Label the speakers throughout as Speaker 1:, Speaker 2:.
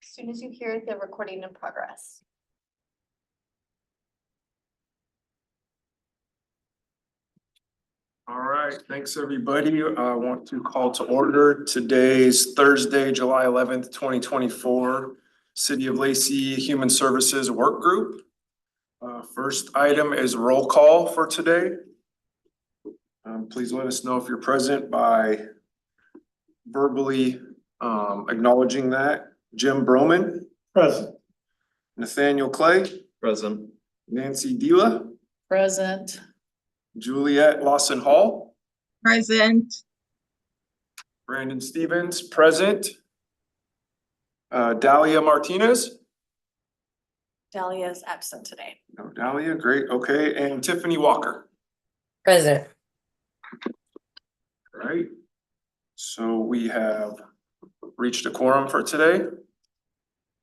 Speaker 1: As soon as you hear the recording in progress.
Speaker 2: All right, thanks, everybody. I want to call to order today's Thursday, July 11th, 2024, City of Lacey Human Services Work Group. First item is roll call for today. Please let us know if you're present by verbally acknowledging that. Jim Broman. Present. Nathaniel Clay. Present. Nancy Dila.
Speaker 3: Present.
Speaker 2: Juliet Lawson Hall.
Speaker 3: Present.
Speaker 2: Brandon Stevens, present. Dahlia Martinez.
Speaker 1: Dahlia is absent today.
Speaker 2: No, Dahlia, great, okay, and Tiffany Walker.
Speaker 3: Present.
Speaker 2: All right, so we have reached a quorum for today.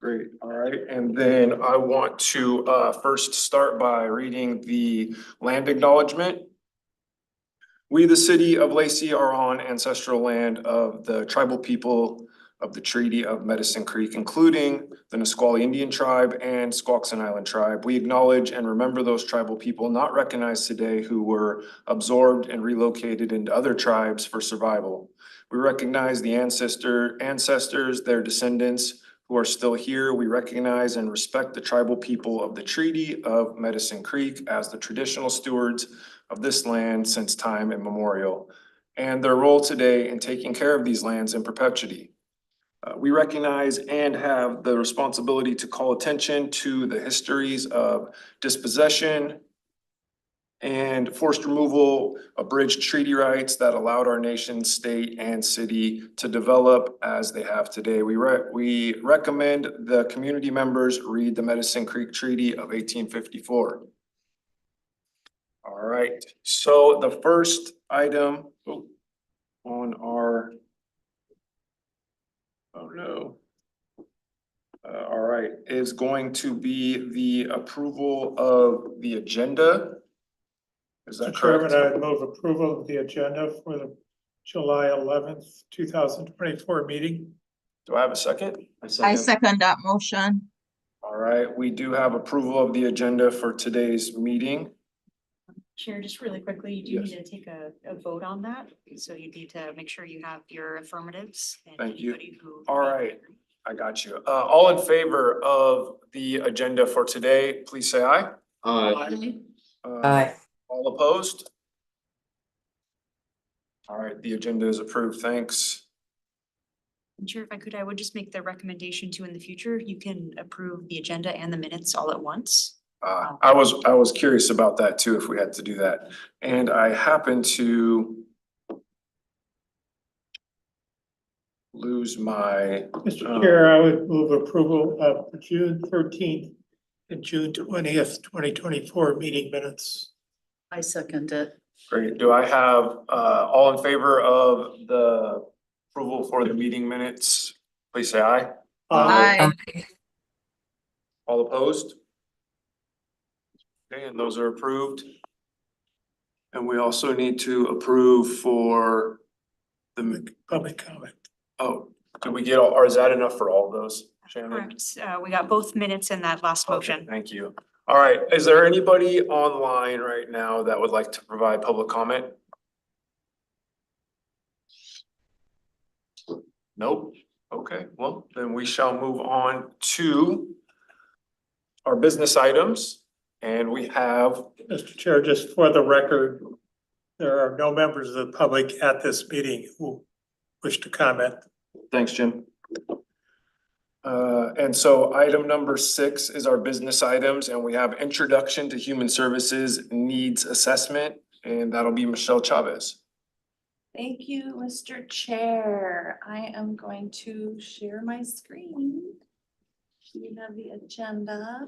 Speaker 2: Great, all right, and then I want to first start by reading the land acknowledgement. We, the city of Lacey, are on ancestral land of the tribal people of the Treaty of Medicine Creek, including the Nisqually Indian Tribe and Squaxin Island Tribe. We acknowledge and remember those tribal people not recognized today who were absorbed and relocated into other tribes for survival. We recognize the ancestors, their descendants who are still here. We recognize and respect the tribal people of the Treaty of Medicine Creek as the traditional stewards of this land since time immemorial, and their role today in taking care of these lands in perpetuity. We recognize and have the responsibility to call attention to the histories of dispossession and forced removal, abridged treaty rights that allowed our nation, state, and city to develop as they have today. We recommend the community members read the Medicine Creek Treaty of 1854. All right, so the first item on our, all right, is going to be the approval of the agenda. Is that correct?
Speaker 4: Chairman, I move approval of the agenda for the July 11th, 2024 meeting.
Speaker 2: Do I have a second?
Speaker 3: I second that motion.
Speaker 2: All right, we do have approval of the agenda for today's meeting.
Speaker 5: Chair, just really quickly, you do
Speaker 2: Yes.
Speaker 5: need to take a vote on that. So you need to make sure you have your affirmatives. And
Speaker 2: Thank you.
Speaker 5: anybody who-
Speaker 2: All right, I got you. All in favor of the agenda for today, please say aye.
Speaker 3: Aye.
Speaker 2: All opposed? All right, the agenda is approved. Thanks.
Speaker 5: And Chair, if I could, I would just make the recommendation to in the future, you can approve the agenda and the minutes all at once.
Speaker 2: I was curious about that too, if we had to do that. And I happen to lose my,
Speaker 4: Mr. Chair, I would move approval of the June 13th and June 20th, 2024 meeting minutes.
Speaker 3: I second it.
Speaker 2: great, do I have, all in favor of the approval for the meeting minutes? Please say aye.
Speaker 3: Aye.
Speaker 2: All opposed? Okay, and those are approved. And we also need to approve for the,
Speaker 4: Public comment.
Speaker 2: oh, did we get all, or is that enough for all of those, Shannon?
Speaker 5: Correct. We got both minutes in that last
Speaker 2: Okay,
Speaker 5: motion.
Speaker 2: thank you. All right, is there anybody online right now that would like to provide public comment? Nope. Okay, well, then we shall move on to our business items. And we have,
Speaker 4: Mr. Chair, just for the record, there are no members of the public at this meeting who wish to comment.
Speaker 2: thanks, Jim. And so item number 6 is our business items, and we have introduction to human services needs assessment, and that'll be Michelle Chavez.
Speaker 1: Thank you, Mr. Chair. I am going to share my screen. We have the agenda.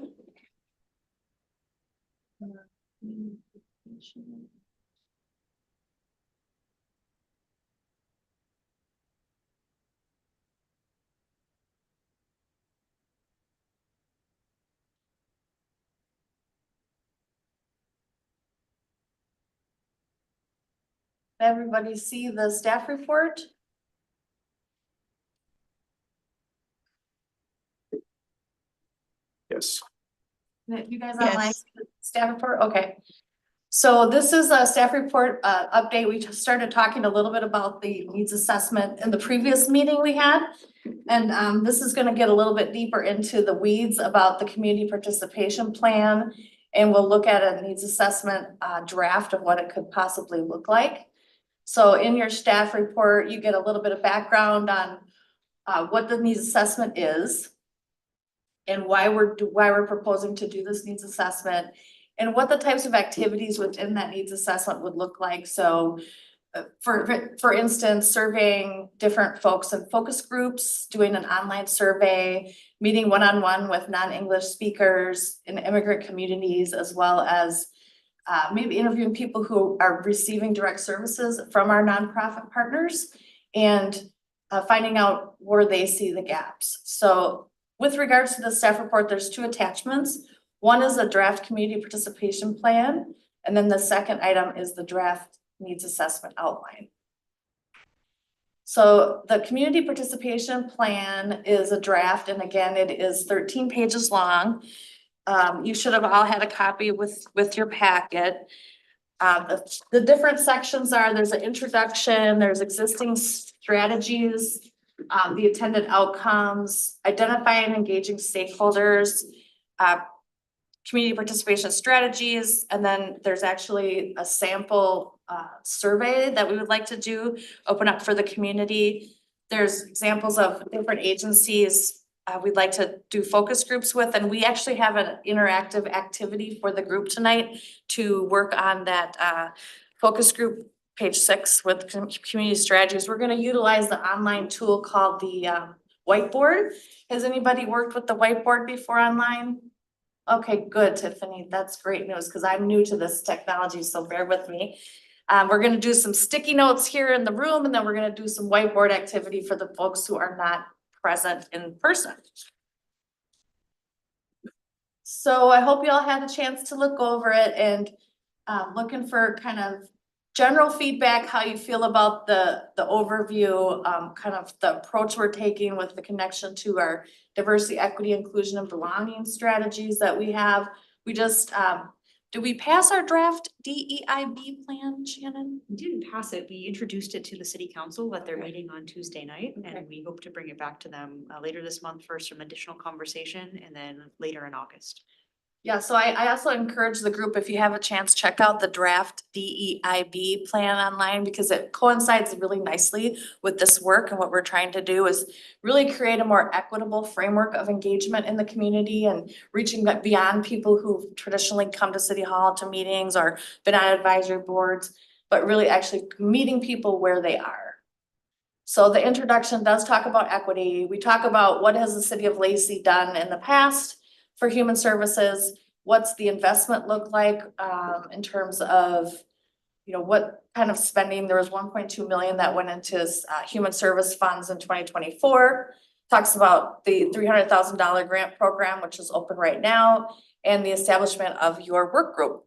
Speaker 1: Everybody see the staff report?
Speaker 2: Yes.
Speaker 1: You guys
Speaker 3: Yes.
Speaker 1: online, staff report, okay. So this is a staff report update. We just started talking a little bit about the needs assessment in the previous meeting we had. And this is gonna get a little bit deeper into the weeds about the community participation plan. And we'll look at a needs assessment draft of what it could possibly look like. So in your staff report, you get a little bit of background on what the needs assessment is and why we're proposing to do this needs assessment and what the types of activities within that needs assessment would look like. So for instance, surveying different folks in focus groups, doing an online survey, meeting one-on-one with non-English speakers in immigrant communities, as well as maybe interviewing people who are receiving direct services from our nonprofit partners and finding out where they see the gaps. So with regards to the staff report, there's two attachments. One is a draft community participation plan, and then the second item is the draft needs assessment outline. So the community participation plan is a draft, and again, it is 13 pages long. You should have all had a copy with your packet. The different sections are, there's an introduction, there's existing strategies, the attended outcomes, identifying and engaging stakeholders, community participation strategies, and then there's actually a sample survey that we would like to do, open up for the community. There's examples of different agencies we'd like to do focus groups with, and we actually have an interactive activity for the group tonight to work on that focus group, page 6 with community strategies. We're gonna utilize the online tool called the whiteboard. Has anybody worked with the whiteboard before online? Okay, good, Tiffany. That's great news because I'm new to this technology, so bear with me. We're gonna do some sticky notes here in the room, and then we're gonna do some whiteboard activity for the folks who are not present in person. So I hope you all had a chance to look over it and looking for kind of general feedback, how you feel about the overview, kind of the approach we're taking with the connection to our diversity, equity, inclusion, and belonging strategies that we have. We just, did we pass our draft DEIB plan, Shannon?
Speaker 5: We didn't pass it. We introduced it to the city council at their meeting on Tuesday night,
Speaker 1: Okay.
Speaker 5: and we hope to bring it back to them later this month for some additional conversation and then later in August.
Speaker 1: Yeah, so I also encourage the group, if you have a chance, check out the draft DEIB plan online because it coincides really nicely with this work, and what we're trying to do is really create a more equitable framework of engagement in the community and reaching beyond people who've traditionally come to City Hall to meetings or been on advisory boards, but really actually meeting people where they are. So the introduction does talk about equity. We talk about what has the city of Lacey done in the past for human services. What's the investment look like in terms of, what kind of spending? There was 1.2 million that went into human service funds in 2024. Talks about the $300,000 grant program, which is open right now, and the establishment of your work group.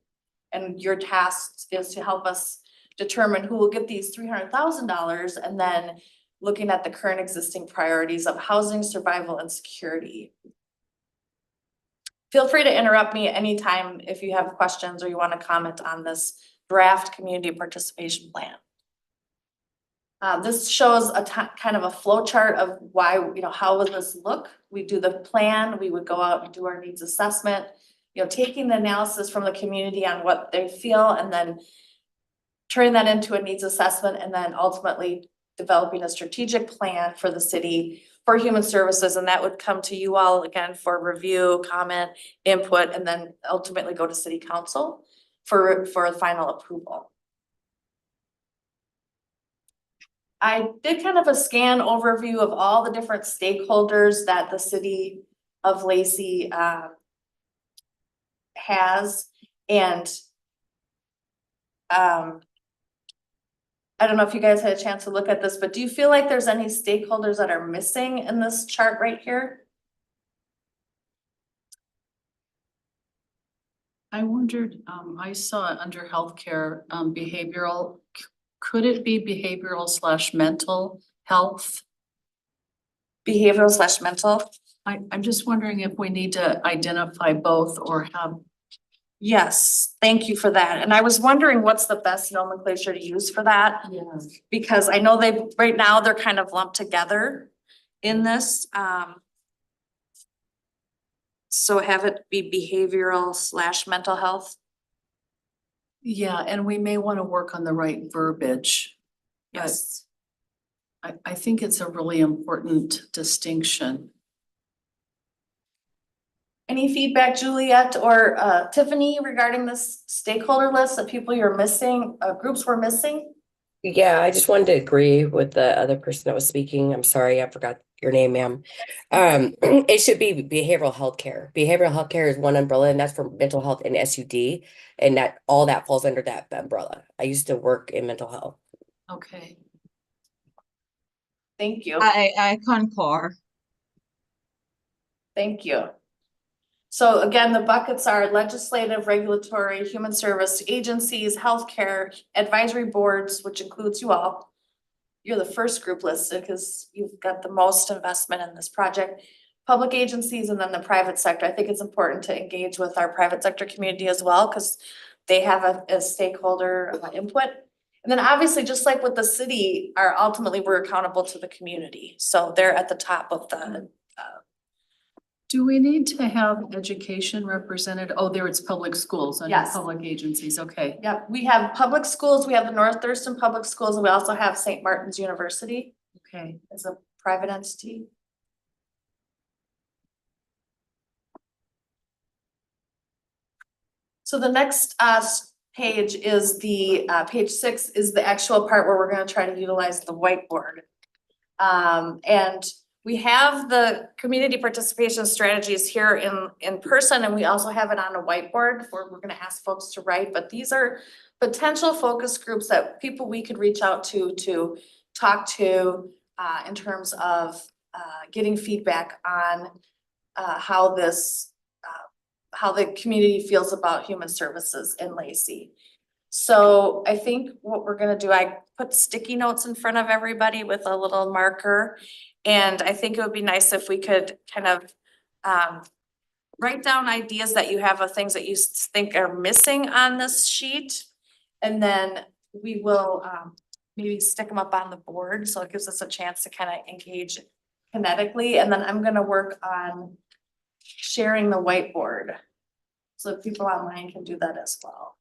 Speaker 1: And your task is to help us determine who will get these $300,000 and then looking at the current existing priorities of housing, survival, and security. Feel free to interrupt me anytime if you have questions or you want to comment on this draft community participation plan. This shows kind of a flow chart of why, how would this look? We do the plan, we would go out and do our needs assessment, taking the analysis from the community on what they feel and then turning that into a needs assessment and then ultimately developing a strategic plan for the city for human services, and that would come to you all again for review, comment, input, and then ultimately go to city council for final approval. I did kind of a scan overview of all the different stakeholders that the city of Lacey has, and I don't know if you guys had a chance to look at this, but do you feel like there's any stakeholders that are missing in this chart right here?
Speaker 3: I wondered, I saw it under healthcare, behavioral, could it be behavioral / mental health?
Speaker 1: Behavioral / mental.
Speaker 3: I'm just wondering if we need to identify both or have,
Speaker 1: Yes, thank you for that. And I was wondering what's the best nomenclature to use for that? Because I know right now they're kind of lumped together in this. So have it be behavioral / mental health.
Speaker 3: yeah, and we may want to work on the right verbiage.
Speaker 1: Yes.
Speaker 3: I think it's a really important distinction.
Speaker 1: Any feedback, Juliet or Tiffany, regarding this stakeholder list of people you're missing, groups we're missing?
Speaker 6: Yeah, I just wanted to agree with the other person that was speaking. I'm sorry, I forgot your name, ma'am. It should be behavioral health care. Behavioral health care is one umbrella, and that's for mental health and SUD, and that all that falls under that umbrella. I used to work in mental health.
Speaker 3: Okay.
Speaker 1: Thank you.
Speaker 7: I concur.
Speaker 1: Thank you. So again, the buckets are legislative, regulatory, human service agencies, healthcare, advisory boards, which includes you all. You're the first group listed because you've got the most investment in this project. Public agencies and then the private sector. I think it's important to engage with our private sector community as well because they have a stakeholder input. And then obviously, just like with the city, ultimately we're accountable to the community. So they're at the top of the
Speaker 3: Do we need to have education represented? Oh, there it's public schools under
Speaker 1: Yes.
Speaker 3: public agencies. Okay.
Speaker 1: yeah, we have public schools, we have the North Thurston Public Schools, and we also have St. Martin's University
Speaker 3: Okay.
Speaker 1: as a private entity. So the next page is the page 6 is the actual part where we're gonna try to utilize the whiteboard. And we have the community participation strategies here in person, and we also have it on a whiteboard where we're gonna ask folks to write, but these are potential focus groups that people we could reach out to talk to in terms of getting feedback on how the community feels about human services in Lacey. So I think what we're gonna do, I put sticky notes in front of everybody with a little marker. And I think it would be nice if we could kind of write down ideas that you have of things that you think are missing on this sheet. And then we will maybe stick them up on the board, so it gives us a chance to kind of engage kinetically. And then I'm gonna work on sharing the whiteboard. So people online can do that as well.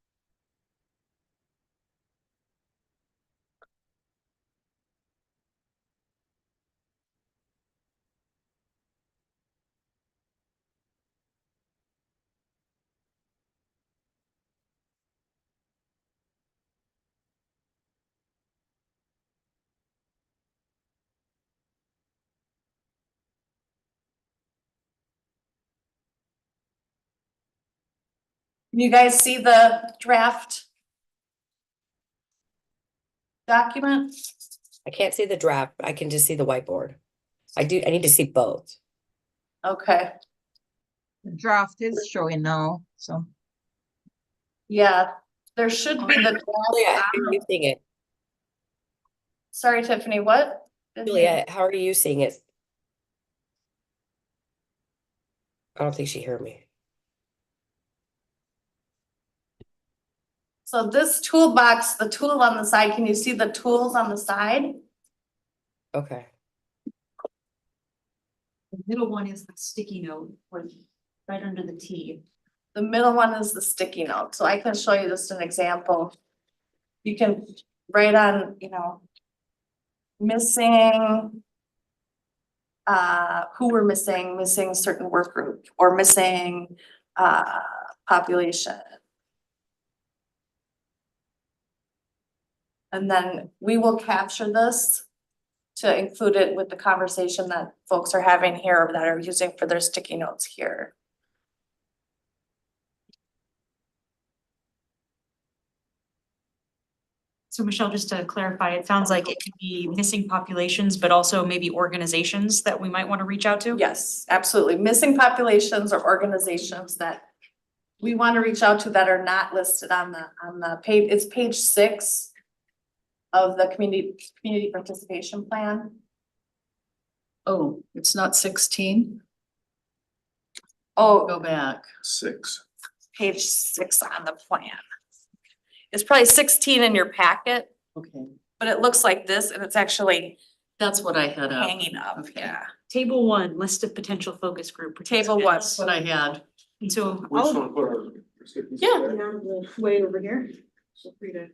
Speaker 1: You guys see the draft document?
Speaker 6: I can't see the draft. I can just see the whiteboard. I need to see both.
Speaker 1: Okay,
Speaker 7: The draft is showing now, so.
Speaker 1: yeah, there should be the draft.
Speaker 6: Juliet, how are you seeing it?
Speaker 1: Sorry, Tiffany, what?
Speaker 6: Juliet, how are you seeing it? I don't think she heard me.
Speaker 1: So this toolbox, the tool on the side, can you see the tools on the side?
Speaker 6: Okay.
Speaker 5: The middle one is the sticky note, right under the T.
Speaker 1: The middle one is the sticky note, so I can show you just an example. You can write on, missing, who we're missing certain work group, or missing, population. And then we will capture this to include it with the conversation that folks are having here that are using for their sticky notes here.
Speaker 5: So Michelle, just to clarify, it sounds like it could be missing populations, but also maybe organizations that we might want to reach out to?
Speaker 1: Yes, absolutely. Missing populations or organizations that we want to reach out to that are not listed on the page. It's page 6 of the community participation plan.
Speaker 3: Oh, it's not 16?
Speaker 1: Oh,
Speaker 3: Go back.
Speaker 2: 6.
Speaker 1: page 6 on the plan. It's probably 16 in your packet,
Speaker 3: Okay,
Speaker 1: but it looks like this and it's actually
Speaker 3: that's what I had up.
Speaker 1: hanging up, yeah.
Speaker 5: Table 1, list of potential focus group.
Speaker 1: Table one.
Speaker 3: That's what I had.
Speaker 5: So
Speaker 2: We just
Speaker 5: I'll
Speaker 2: wanna put our.
Speaker 1: Yeah.
Speaker 5: way over here. Feel free to.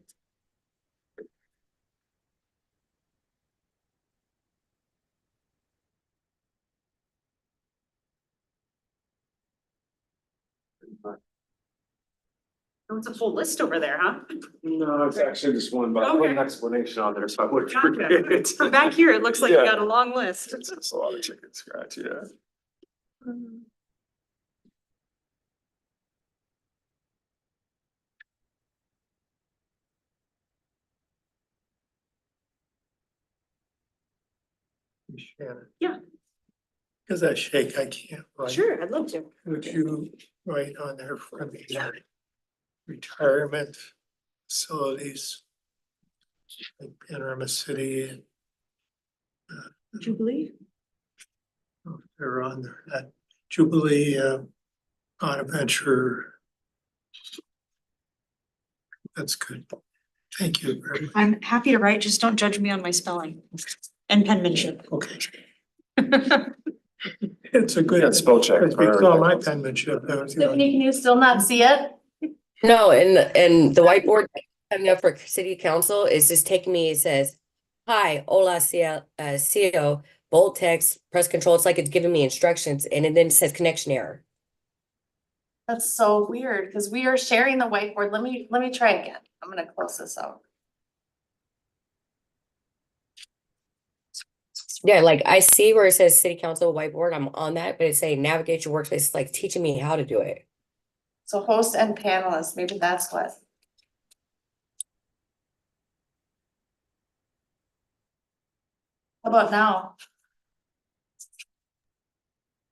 Speaker 5: Oh, it's a full list over there, huh?
Speaker 2: No, it's actually just one, but I put an
Speaker 5: Okay.
Speaker 2: explanation on there, so I wouldn't
Speaker 5: Gotcha.
Speaker 2: forget it.
Speaker 5: From back here, it looks like you
Speaker 2: Yeah.
Speaker 5: got a long list.
Speaker 2: It's just a lot of chicken scratch, yeah.
Speaker 4: Shannon.
Speaker 5: Yeah.
Speaker 4: Cause that shake, I can't write.
Speaker 5: Sure, I'd love to.
Speaker 4: Would you write on there for me? Retirement facilities. Like Panorama City and
Speaker 5: Jubilee?
Speaker 4: they're on there, that Jubilee, Bonaventure. That's good. Thank you very much.
Speaker 5: I'm happy to write, just don't judge me on my spelling and penmanship.
Speaker 4: Okay. It's a good.
Speaker 2: Yeah, spell check
Speaker 4: Because we
Speaker 2: for
Speaker 4: saw my
Speaker 2: everybody.
Speaker 4: penmanship. That was the
Speaker 1: Tiffany,
Speaker 4: only-
Speaker 1: can you still not see it?
Speaker 6: No, and the whiteboard coming up for city council is just taking me, it says, hi, hola, CEO, bold text, press control. It's like it's giving me instructions and then it says connection error.
Speaker 1: That's so weird, because we are sharing the whiteboard. Let me try again. I'm gonna close this out.
Speaker 6: Yeah, like I see where it says city council whiteboard, I'm on that, but it's saying navigate your workspace, it's like teaching me how to do it.
Speaker 1: So host and panelists, maybe that's what. How about now?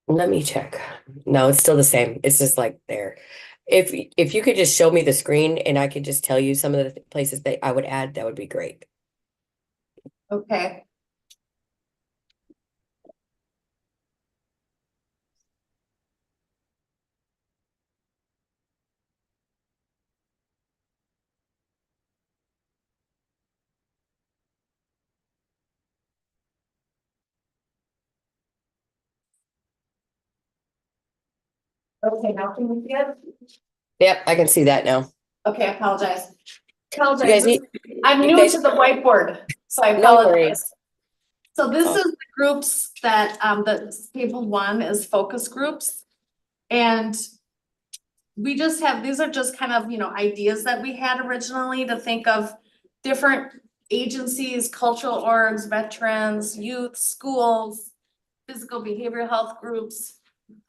Speaker 6: Let me check. No, it's still the same. It's just like there. If you could just show me the screen and I could just tell you some of the places that I would add, that would be great.
Speaker 1: Okay. Okay, now can we see it?
Speaker 6: Yep, I can see that now.
Speaker 1: Okay, I apologize.
Speaker 6: You guys
Speaker 1: Apologize.
Speaker 6: need,
Speaker 1: I'm
Speaker 6: you
Speaker 1: new
Speaker 6: guys-
Speaker 1: to the whiteboard, so I
Speaker 6: No
Speaker 1: apologize.
Speaker 6: worries.
Speaker 1: So this
Speaker 6: Oh.
Speaker 1: is the groups that, the table 1 is focus groups. And we just have, these are just kind of, ideas that we had originally to think of different agencies, cultural orgs, veterans, youth, schools, physical behavioral health groups.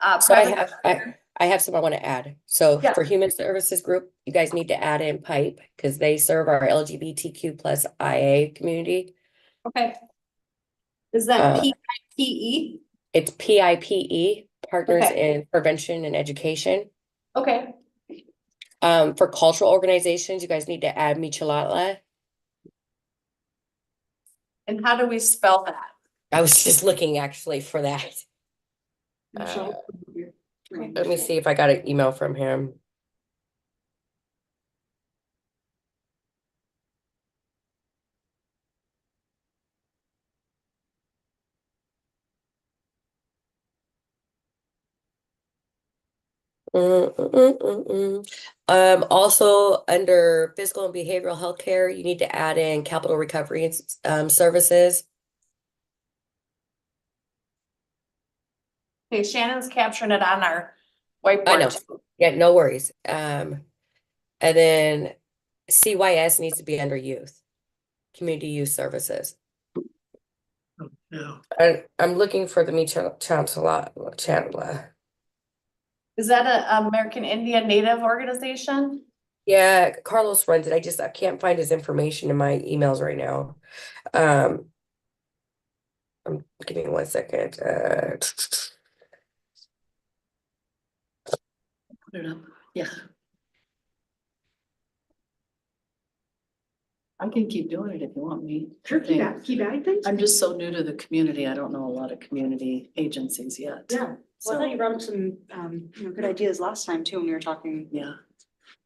Speaker 6: So I
Speaker 1: private-
Speaker 6: have, I have some I want to add. So
Speaker 1: Yeah.
Speaker 6: for human services group, you guys need to add in pipe because they serve our LGBTQ plus IA community.
Speaker 1: Okay. Is that
Speaker 6: Uh,
Speaker 1: PIPE?
Speaker 6: It's PIPE, Partners
Speaker 1: Okay.
Speaker 6: in Prevention and Education.
Speaker 1: Okay,
Speaker 6: For cultural organizations, you guys need to add Michelala.
Speaker 1: and how do we spell that?
Speaker 6: I was just looking actually for that.
Speaker 5: Michelle?
Speaker 6: Let me see if I got an email from him. Also under physical and behavioral health care, you need to add in capital recovery and services.
Speaker 1: Okay, Shannon's capturing it on our
Speaker 6: I
Speaker 1: whiteboard
Speaker 6: know.
Speaker 1: too.
Speaker 6: Yeah, no worries. And then CYS needs to be under youth, community youth services.
Speaker 4: Yeah,
Speaker 6: I'm looking for the Chandler.
Speaker 1: Is that a American Indian Native organization?
Speaker 6: Yeah, Carlos runs it. I can't find his information in my emails right now. Give me 1 second.
Speaker 3: Put it up. Yeah. I can keep doing it if you want me.
Speaker 5: Sure,
Speaker 3: I think.
Speaker 5: keep adding things.
Speaker 3: I'm just so new to the community. I don't know a lot of community agencies yet.
Speaker 5: Yeah, well, I
Speaker 3: So,
Speaker 5: thought you brought up some, good ideas last time too, when we were talking
Speaker 3: yeah,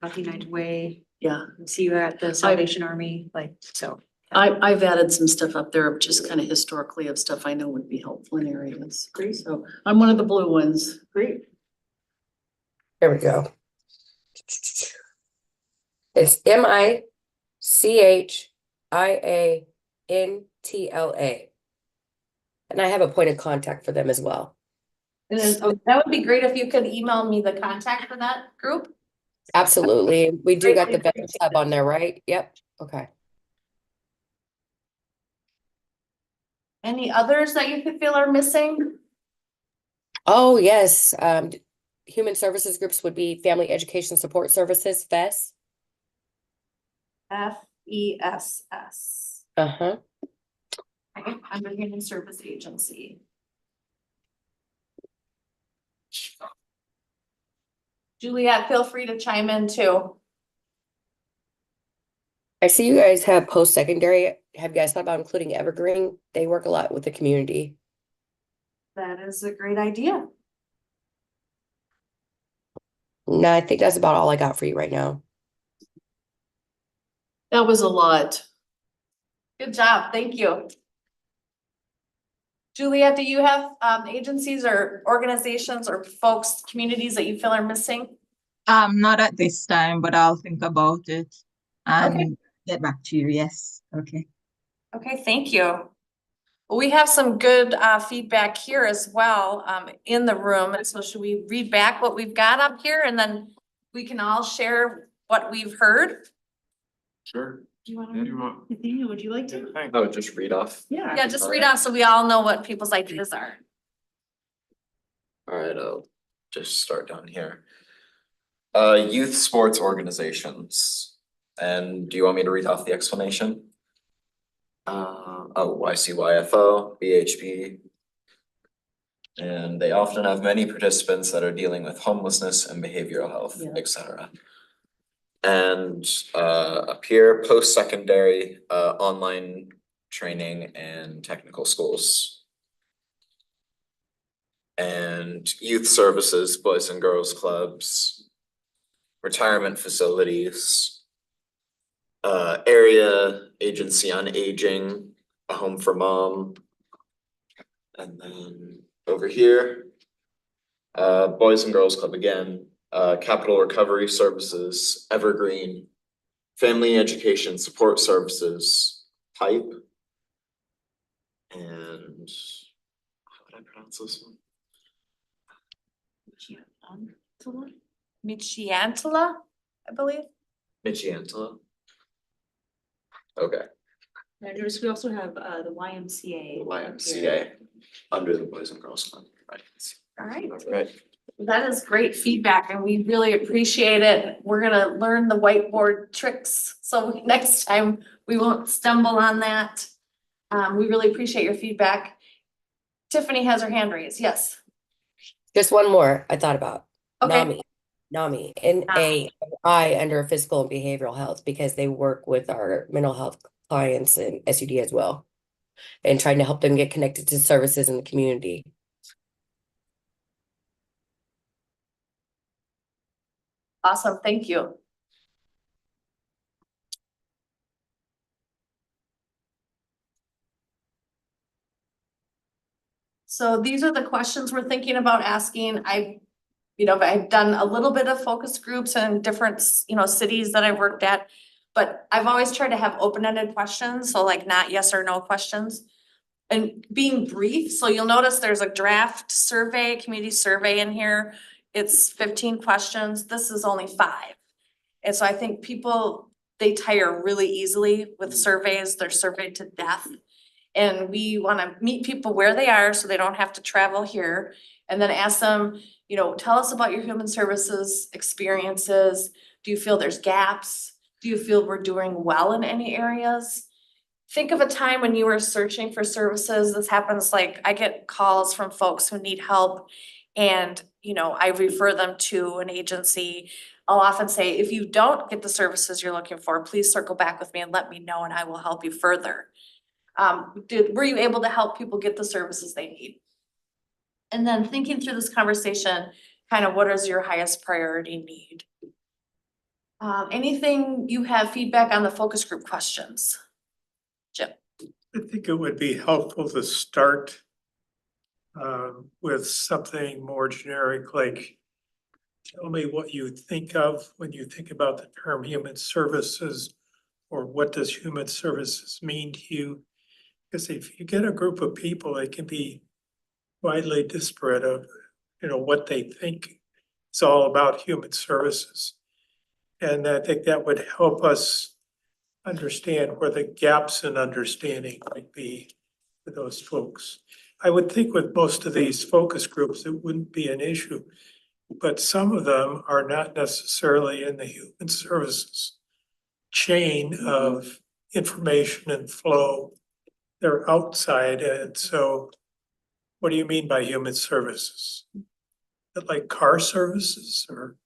Speaker 5: about the United Way.
Speaker 3: yeah.
Speaker 5: See you at the Salvation Army, so.
Speaker 3: I've added some stuff up there, just kind of historically of stuff I know would be helpful in areas.
Speaker 5: Great.
Speaker 3: So I'm one of the blue ones.
Speaker 5: Great.
Speaker 6: There we go. It's MICHIANTLA. And I have a point of contact for them as well.
Speaker 1: And then, that would be great if you could email me the contact for that group.
Speaker 6: Absolutely. We do got the
Speaker 1: Greatly
Speaker 6: veterans hub on there, right? Yep. Okay.
Speaker 1: Any others that you could feel are missing?
Speaker 6: Oh, yes. Human services groups would be Family Education Support Services, FES.
Speaker 1: FESS.
Speaker 6: Uh-huh.
Speaker 1: Okay, under Human Service Agency. Juliet, feel free to chime in too.
Speaker 6: I see you guys have post-secondary. Have you guys thought about including Evergreen? They work a lot with the community.
Speaker 1: That is a great idea.
Speaker 6: No, I think that's about all I got for you right now.
Speaker 3: That was a lot.
Speaker 1: Good job, thank you. Juliet, do you have agencies or organizations or folks, communities that you feel are missing?
Speaker 7: Not at this time, but I'll think about it and get back to you. Yes, okay.
Speaker 1: Okay, thank you. Well, we have some good feedback here as well in the room. And so should we read back what we've got up here and then we can all share what we've heard?
Speaker 2: Sure.
Speaker 5: Do you want
Speaker 2: Yeah, you want?
Speaker 5: Nathaniel, would you like to?
Speaker 2: Thanks.
Speaker 8: I would just read off.
Speaker 1: Yeah, just read off so we all know what people's ideas are.
Speaker 8: All right, I'll just start down here. Youth sports organizations. And do you want me to read off the explanation? YCYFO, BHP. And they often have many participants that are dealing with homelessness and behavioral health,
Speaker 3: Yeah.
Speaker 8: etc. And up here, post-secondary, online training and technical schools. And youth services, boys and girls clubs, retirement facilities, area agency on aging, a home for mom. And then over here, boys and girls club again, capital recovery services, Evergreen, family education support services, PIPE. And how would I pronounce this one?
Speaker 1: Michiantala, I believe.
Speaker 8: Michiantala. Okay,
Speaker 5: I noticed we also have the YMCA.
Speaker 8: YMCA under the Boys and Girls Club. Right.
Speaker 1: All right.
Speaker 8: Right.
Speaker 1: That is great feedback and we really appreciate it. We're gonna learn the whiteboard tricks. So next time we won't stumble on that. We really appreciate your feedback. Tiffany has her hand raised. Yes.
Speaker 6: Just one more I thought about.
Speaker 1: Okay.
Speaker 6: NAMI, NAI under physical and behavioral health because they work with our mental health clients and SUD as well. And trying to help them get connected to services in the community.
Speaker 1: Awesome. Thank you. So these are the questions we're thinking about asking. I've done a little bit of focus groups in different, cities that I've worked at. But I've always tried to have open-ended questions, so like not yes or no questions. And being brief, so you'll notice there's a draft survey, community survey in here. It's 15 questions. This is only 5. And so I think people, they tire really easily with surveys. They're surveyed to death. And we want to meet people where they are so they don't have to travel here. And then ask them, tell us about your human services experiences. Do you feel there's gaps? Do you feel we're doing well in any areas? Think of a time when you were searching for services. This happens, like I get calls from folks who need help and, I refer them to an agency. I'll often say, if you don't get the services you're looking for, please circle back with me and let me know and I will help you further. Were you able to help people get the services they need? And then thinking through this conversation, kind of what is your highest priority need? Anything you have feedback on the focus group questions? Jim?
Speaker 4: I think it would be helpful to start with something more generic, like tell me what you think of when you think about the term human services, or what does human services mean to you? Because if you get a group of people, they can be widely disparate of, what they think is all about human services. And I think that would help us understand where the gaps in understanding might be for those folks. I would think with most of these focus groups, it wouldn't be an issue, but some of them are not necessarily in the human services chain of information and flow. They're outside, and so what do you mean by human services? Is it like car services or?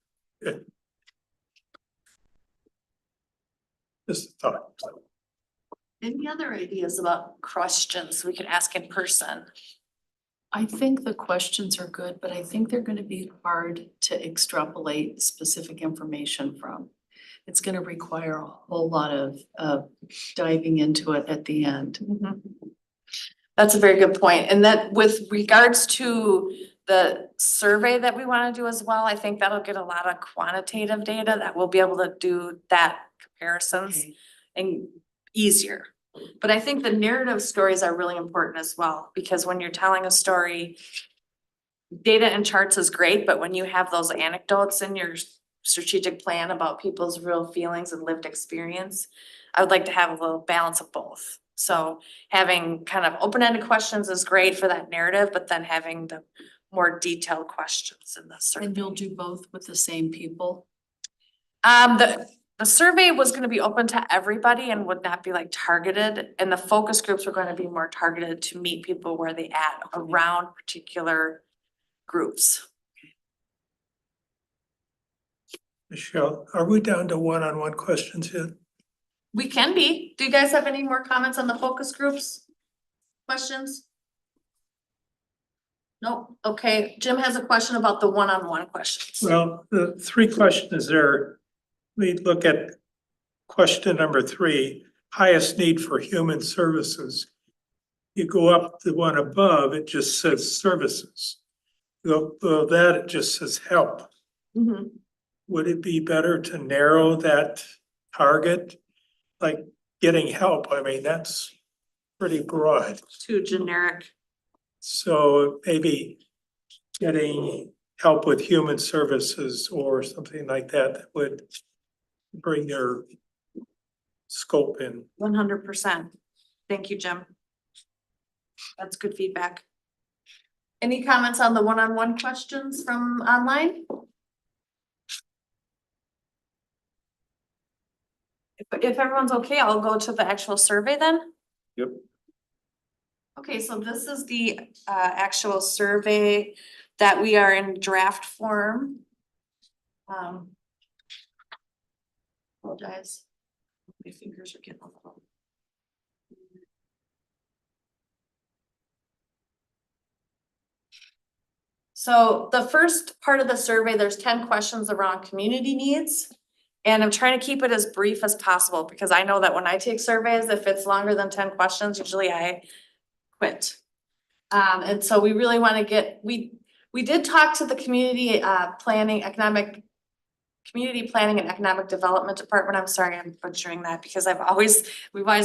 Speaker 4: Just a thought.
Speaker 1: Any other ideas about questions we could ask in person?
Speaker 3: I think the questions are good, but I think they're gonna be hard to extrapolate specific information from. It's gonna require a whole lot of diving into it at the end.
Speaker 1: That's a very good point. And that with regards to the survey that we want to do as well, I think that'll get a lot of quantitative data that we'll be able to do that comparisons
Speaker 3: Okay.
Speaker 1: and easier. But I think the narrative stories are really important as well, because when you're telling a story, data and charts is great, but when you have those anecdotes in your strategic plan about people's real feelings and lived experience, I would like to have a little balance of both. So having kind of open-ended questions is great for that narrative, but then having the more detailed questions in the survey.
Speaker 3: And you'll do both with the same people?
Speaker 1: The survey was gonna be open to everybody and would not be like targeted, and the focus groups were gonna be more targeted to meet people where they at around particular groups.
Speaker 4: Michelle, are we down to one-on-one questions yet?
Speaker 1: We can be. Do you guys have any more comments on the focus groups? Questions? Nope. Okay, Jim has a question about the one-on-one questions.
Speaker 4: Well, the three questions there, we look at question number 3, highest need for human services. You go up the one above, it just says services. Below that, it just says help.
Speaker 1: Mhm.
Speaker 4: Would it be better to narrow that target? Like getting help, I mean, that's pretty broad.
Speaker 1: Too generic.
Speaker 4: So maybe getting help with human services or something like that would bring their scope in.
Speaker 1: 100%. Thank you, Jim. That's good feedback. Any comments on the one-on-one questions from online? If everyone's okay, I'll go to the actual survey then.
Speaker 2: Yep.
Speaker 1: Okay, so this is the actual survey that we are in draft form. Apologize. My fingers are getting a little. So the first part of the survey, there's 10 questions around community needs. And I'm trying to keep it as brief as possible because I know that when I take surveys, if it's longer than 10 questions, usually I quit. And so we really want to get, we did talk to the community planning and economic development department. I'm sorry, I'm butchering that because we've always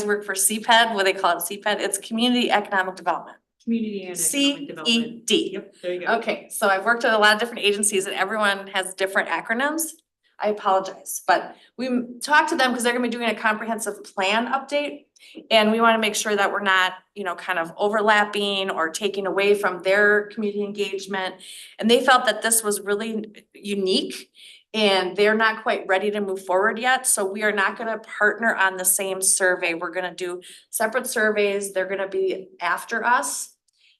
Speaker 1: worked for CPED, what they call it CPED, it's community economic development.
Speaker 5: Community and economic development.
Speaker 1: CED.
Speaker 5: Yep, there you go.
Speaker 1: Okay, so I've worked at a lot of different agencies and everyone has different acronyms. I apologize, but we talked to them because they're gonna be doing a comprehensive plan update. And we wanna make sure that we're not, kind of overlapping or taking away from their community engagement. And they felt that this was really unique and they're not quite ready to move forward yet. So we are not gonna partner on the same survey. We're gonna do separate surveys. They're gonna be after us.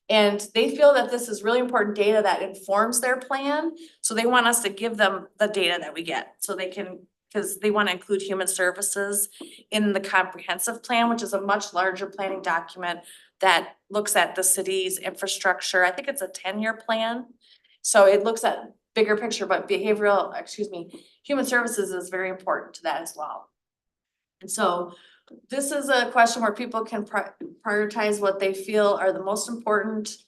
Speaker 1: And they feel that this is really important data that informs their plan. So they want us to give them the data that we get so they can, because they want to include human services in the comprehensive plan, which is a much larger planning document that looks at the city's infrastructure. I think it's a 10-year plan. So it looks at bigger picture, but human services is very important to that as well. And so this is a question where people can prioritize what they feel are the most important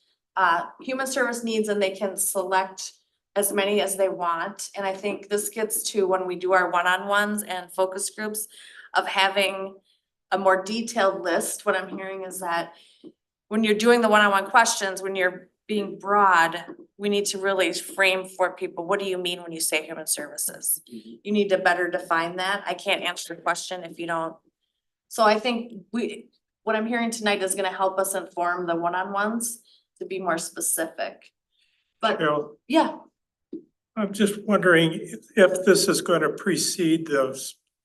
Speaker 1: human service needs, and they can select as many as they want. And I think this gets to when we do our one-on-ones and focus groups of having a more detailed list. What I'm hearing is that when you're doing the one-on-one questions, when you're being broad, we need to really frame for people, what do you mean when you say human services? You need to better define that. I can't answer the question if you don't. So I think what I'm hearing tonight is gonna help us inform the one-on-ones to be more specific. But
Speaker 4: Cheryl,
Speaker 1: yeah,
Speaker 4: I'm just wondering if this is going to precede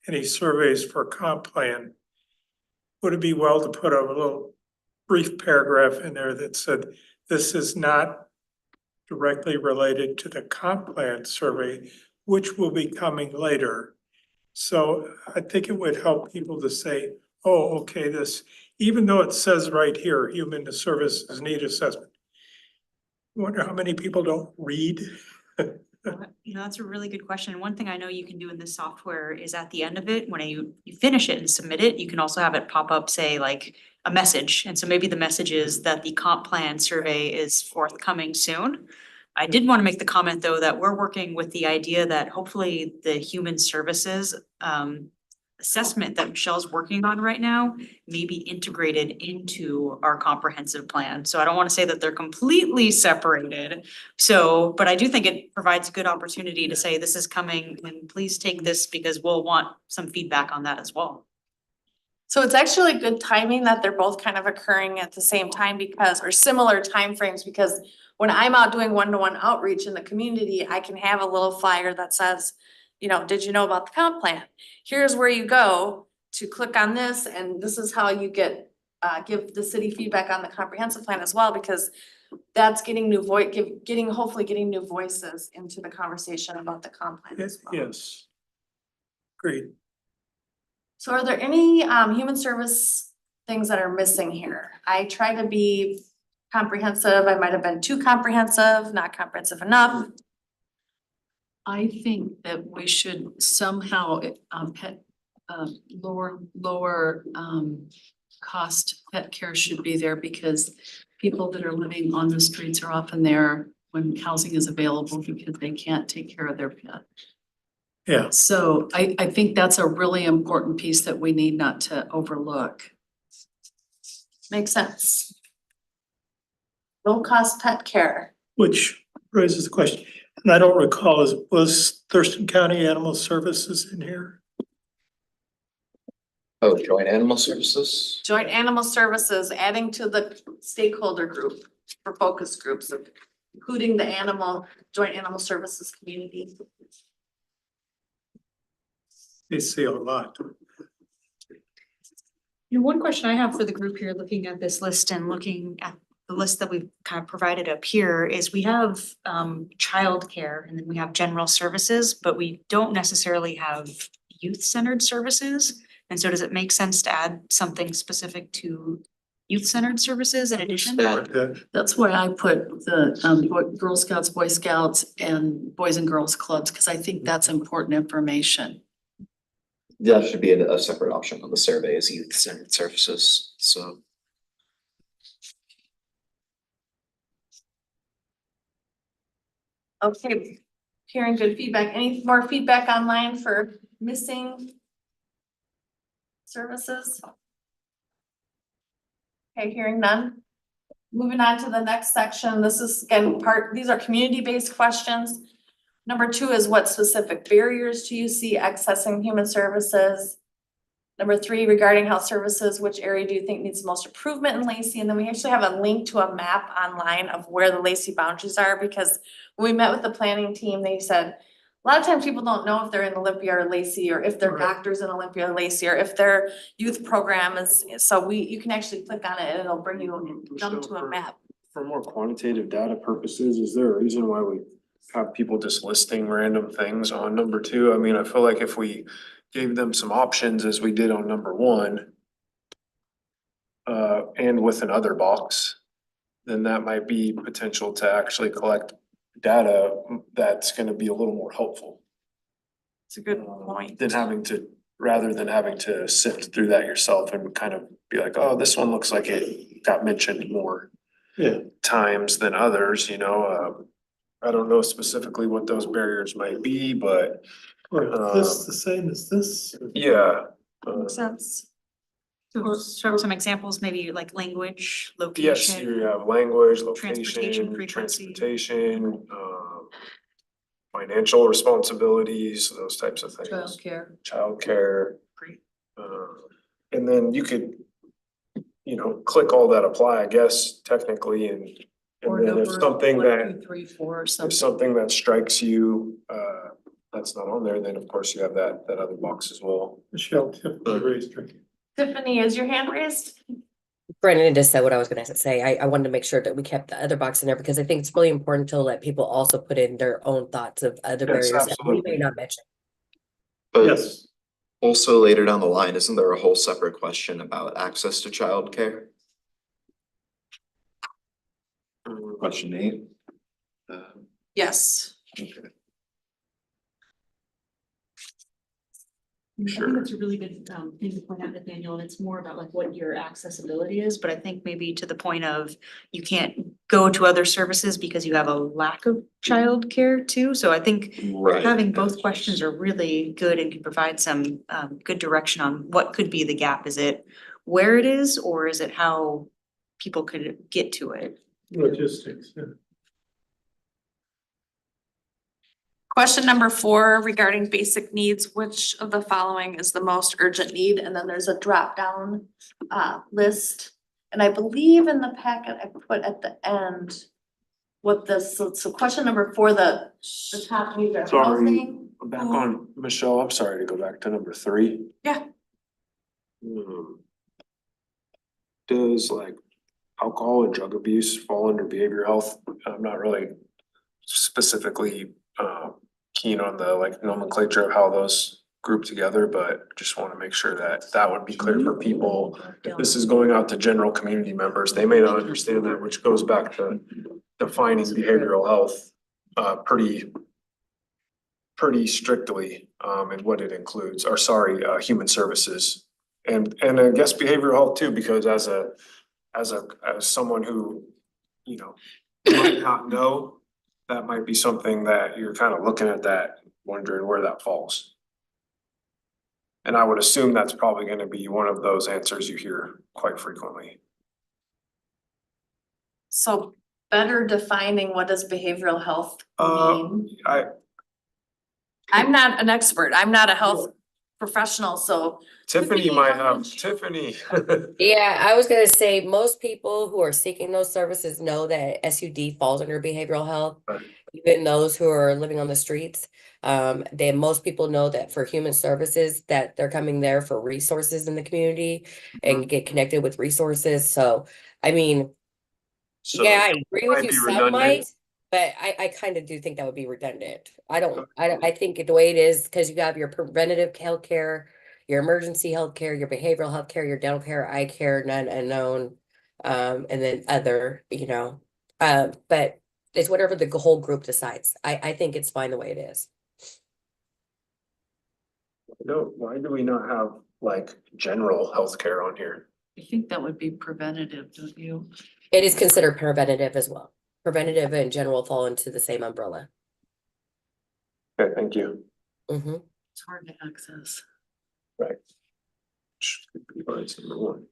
Speaker 4: any surveys for comp plan. Would it be well to put a little brief paragraph in there that said, this is not directly related to the comp plan survey, which will be coming later. So I think it would help people to say, oh, okay, even though it says right here, human services need assessment. I wonder how many people don't read.
Speaker 5: That's a really good question. One thing I know you can do in this software is at the end of it, when you finish it and submit it, you can also have it pop up, say like a message. And so maybe the message is that the comp plan survey is forthcoming soon. I did want to make the comment, though, that we're working with the idea that hopefully the human services assessment that Michelle's working on right now may be integrated into our comprehensive plan. So I don't want to say that they're completely separated. So, but I do think it provides a good opportunity to say this is coming and please take this because we'll want some feedback on that as well.
Speaker 1: so it's actually good timing that they're both kind of occurring at the same time or similar timeframes, because when I'm out doing one-to-one outreach in the community, I can have a little flyer that says, did you know about the comp plan? Here's where you go to click on this, and this is how you give the city feedback on the comprehensive plan as well, because that's getting hopefully getting new voices into the conversation about the comp plan as well.
Speaker 4: Yes. Great.
Speaker 1: So are there any human service things that are missing here? I try to be comprehensive. I might have been too comprehensive, not comprehensive enough.
Speaker 3: I think that we should somehow lower cost pet care should be there, because people that are living on the streets are often there when housing is available because they can't take care of their pet.
Speaker 4: Yeah.
Speaker 3: So I think that's a really important piece that we need not to overlook.
Speaker 1: Makes sense. Low cost pet care.
Speaker 4: Which raises the question, and I don't recall, was Thurston County Animal Services in here?
Speaker 8: Oh, joint animal services?
Speaker 1: Joint animal services, adding to the stakeholder group for focus groups, including the joint animal services community.
Speaker 4: They say a lot.
Speaker 5: One question I have for the group here, looking at this list and looking at the list that we've kind of provided up here, is we have childcare and then we have general services, but we don't necessarily have youth-centered services. And so does it make sense to add something specific to youth-centered services in addition?
Speaker 3: That's why I put the Girl Scouts, Boy Scouts, and Boys and Girls Clubs, because I think that's important information.
Speaker 8: That should be a separate option on the survey as youth-centered services, so.
Speaker 1: Okay, hearing good feedback. Any more feedback online for missing services? Okay, hearing none. Moving on to the next section. This is again these are community-based questions. Number 2 is what specific barriers do you see accessing human services? Number 3, regarding health services, which area do you think needs the most improvement in Lacey? And then we actually have a link to a map online of where the Lacey boundaries are, because when we met with the planning team, they said a lot of times people don't know if they're in Olympia or Lacey, or if their doctor's in Olympia or Lacey, or if their youth program is. So you can actually click on it and it'll bring you jump to a map
Speaker 2: for more quantitative data purposes, is there a reason why we have people just listing random things on number two? I mean, I feel like if we gave them some options as we did on number one, and with another box, then that might be potential to actually collect data that's gonna be a little more helpful.
Speaker 1: It's a good point.
Speaker 2: Rather than having to sift through that yourself and kind of be like, oh, this one looks like it got mentioned more times than others, you know, I don't know specifically what those barriers might be, but
Speaker 4: Or is this the same as this?
Speaker 2: yeah.
Speaker 1: Makes sense.
Speaker 5: So show some examples, maybe like language,
Speaker 2: Yes,
Speaker 5: location.
Speaker 2: you have language,
Speaker 5: Transportation
Speaker 2: location,
Speaker 5: frequency.
Speaker 2: transportation, financial responsibilities, those types of things.
Speaker 3: Childcare.
Speaker 2: Childcare.
Speaker 5: Great.
Speaker 2: And then you could, you know, click all that apply, I guess, technically,
Speaker 3: Or
Speaker 2: and then if
Speaker 3: number
Speaker 2: something
Speaker 3: 1,
Speaker 2: that,
Speaker 3: 2, 3, 4 or
Speaker 2: if
Speaker 3: something.
Speaker 2: something that strikes you, that's not on there, then of course you have that other box as well.
Speaker 4: Michelle Tiffany raised her.
Speaker 1: Tiffany, is your hand raised?
Speaker 6: Brandon just said what I was gonna say. I wanted to make sure that we kept the other box in there because I think it's really important to let people also put in their own thoughts of other
Speaker 2: Yes,
Speaker 6: barriers that we may
Speaker 2: absolutely.
Speaker 6: not mention.
Speaker 8: But
Speaker 4: Yes,
Speaker 8: also later down the line, isn't there a whole separate question about access to childcare? Question 8.
Speaker 1: Yes.
Speaker 5: I
Speaker 2: Sure.
Speaker 5: think that's a really good thing to point out, Nathaniel, and it's more about like what your accessibility is, but I think maybe to the point of you can't go to other services because you have a lack of childcare too, so I think
Speaker 8: Right.
Speaker 5: having both questions are really good and can provide some good direction on what could be the gap. Is it where it is, or is it how people could get to it?
Speaker 4: logistics, yeah.
Speaker 1: Question number 4 regarding basic needs, which of the following is the most urgent need? And then there's a drop down list. And I believe in the packet I put at the end what this, so question number 4, the top needs are
Speaker 2: Sorry,
Speaker 1: housing.
Speaker 2: back on, Michelle, I'm sorry to go back to number 3.
Speaker 1: Yeah.
Speaker 2: Does like alcohol and drug abuse fall under behavioral health? I'm not really specifically keen on the like nomenclature of how those group together, but just want to make sure that that would be clear for people. If this is going out to general community members, they may not understand that, which goes back to defining behavioral health pretty strictly in what it includes, or sorry, human services. And I guess behavioral health too, because as someone who, you know, might not know, that might be something that you're kind of looking at that, wondering where that falls. And I would assume that's probably gonna be one of those answers you hear quite frequently.
Speaker 1: So better defining what does behavioral health mean? I'm not an expert. I'm not a health professional, so
Speaker 2: Tiffany
Speaker 1: Tiffany,
Speaker 2: might
Speaker 1: how
Speaker 2: have,
Speaker 1: would you-
Speaker 2: Tiffany.
Speaker 6: Yeah, I was gonna say most people who are seeking those services know that SUD falls under behavioral health.
Speaker 2: Right.
Speaker 6: Even those who are living on the streets, most people know that for human services that they're coming there for resources in the community and get connected with resources. So, I mean,
Speaker 2: So
Speaker 6: yeah, I agree with
Speaker 2: might
Speaker 6: you.
Speaker 2: be
Speaker 6: Some
Speaker 2: redundant.
Speaker 6: might, but I kind of do think that would be redundant. I think the way it is because you have your preventative healthcare, your emergency healthcare, your behavioral healthcare, your dental care, eye care, none unknown, and then other, you know, but it's whatever the whole group decides. I think it's fine the way it is.
Speaker 2: Why do we not have like general healthcare on here?
Speaker 3: I think that would be preventative, don't you?
Speaker 6: It is considered preventative as well. Preventative and general fall into the same umbrella.
Speaker 2: Okay, thank you.
Speaker 6: Mm-hmm.
Speaker 3: It's hard to access.
Speaker 2: Should be fine, it's number 1.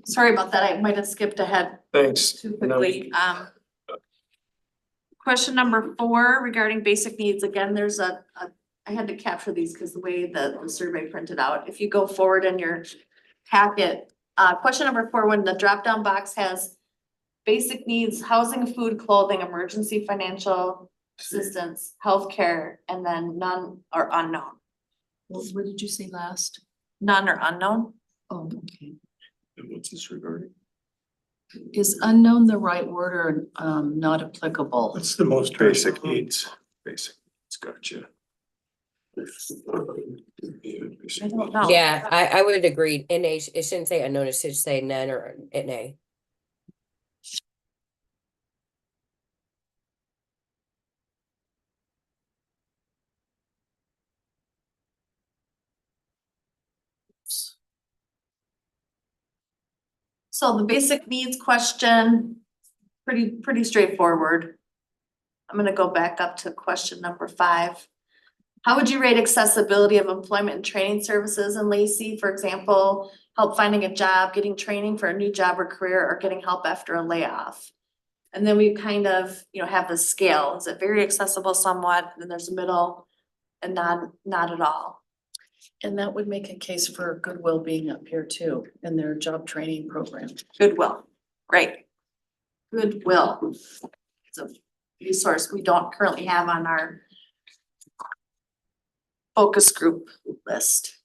Speaker 1: sorry about that. I might have skipped ahead
Speaker 2: Thanks.
Speaker 1: too
Speaker 2: No,
Speaker 1: quickly. Question number 4 regarding basic needs. Again, there's I had to capture these because the way the survey printed out. If you go forward in your packet, question number 4, when the drop down box has basic needs, housing, food, clothing, emergency financial assistance, healthcare, and then none or unknown.
Speaker 3: What did you say last?
Speaker 1: None or unknown.
Speaker 3: Oh, okay.
Speaker 2: And what's this regarding?
Speaker 3: Is unknown the right word or not applicable?
Speaker 4: What's the most
Speaker 2: Basic
Speaker 4: needs?
Speaker 2: needs, basic, it's gotcha.
Speaker 1: I don't know.
Speaker 6: Yeah, I would agree. NA, it shouldn't say unknown, it should say none or NA.
Speaker 1: So the basic needs question, pretty straightforward. I'm gonna go back up to question number 5. How would you rate accessibility of employment and training services in Lacey? For example, help finding a job, getting training for a new job or career, or getting help after a layoff. And then we kind of, have the scale. Is it very accessible somewhat? And then there's a middle and not at all.
Speaker 3: And that would make a case for Goodwill being up here too, in their job training program.
Speaker 1: Goodwill, great. Goodwill. It's a resource we don't currently have on our focus group list.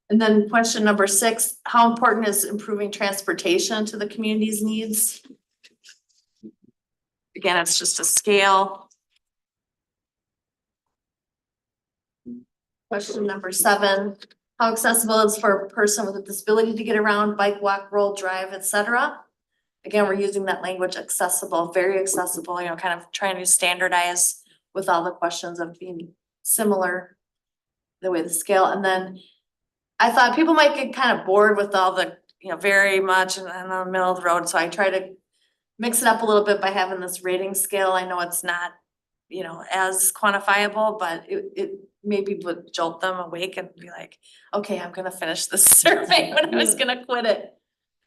Speaker 1: And then question number 6, how important is improving transportation to the community's needs? Again, it's just a scale. Question number 7, how accessible is for a person with a disability to get around, bike, walk, roll, drive, etc.? Again, we're using that language accessible, very accessible, kind of trying to standardize with all the questions of being similar, the way the scale. And then I thought people might get kind of bored with all the, very much in the middle of the road. So I try to mix it up a little bit by having this rating scale. I know it's not, as quantifiable, but it maybe would jolt them awake and be like, okay, I'm gonna finish this survey when I was gonna quit it.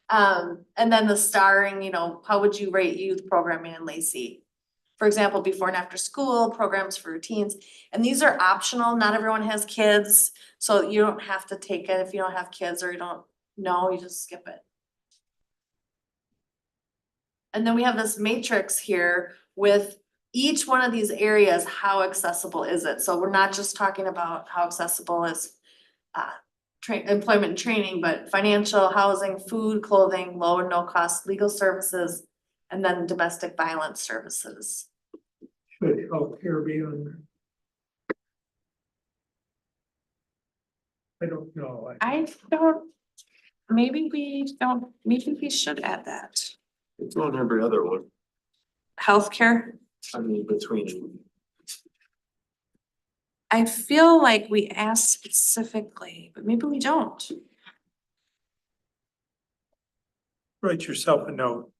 Speaker 1: And then the starring, how would you rate youth programming in Lacey? For example, before and after school, programs for routines, and these are optional, not everyone has kids, so you don't have to take it if you don't have kids or you don't know, you just skip it. And then we have this matrix here with each one of these areas, how accessible is it? So we're not just talking about how accessible is employment and training, but financial, housing, food, clothing, low and no cost legal services, and then domestic violence services.
Speaker 4: Should healthcare be on there? I don't know.
Speaker 1: I don't, maybe we should add that.
Speaker 2: It's on every other one,
Speaker 1: Healthcare,
Speaker 2: I mean, between.
Speaker 1: I feel like we asked specifically, but maybe we don't.
Speaker 4: Write yourself a note.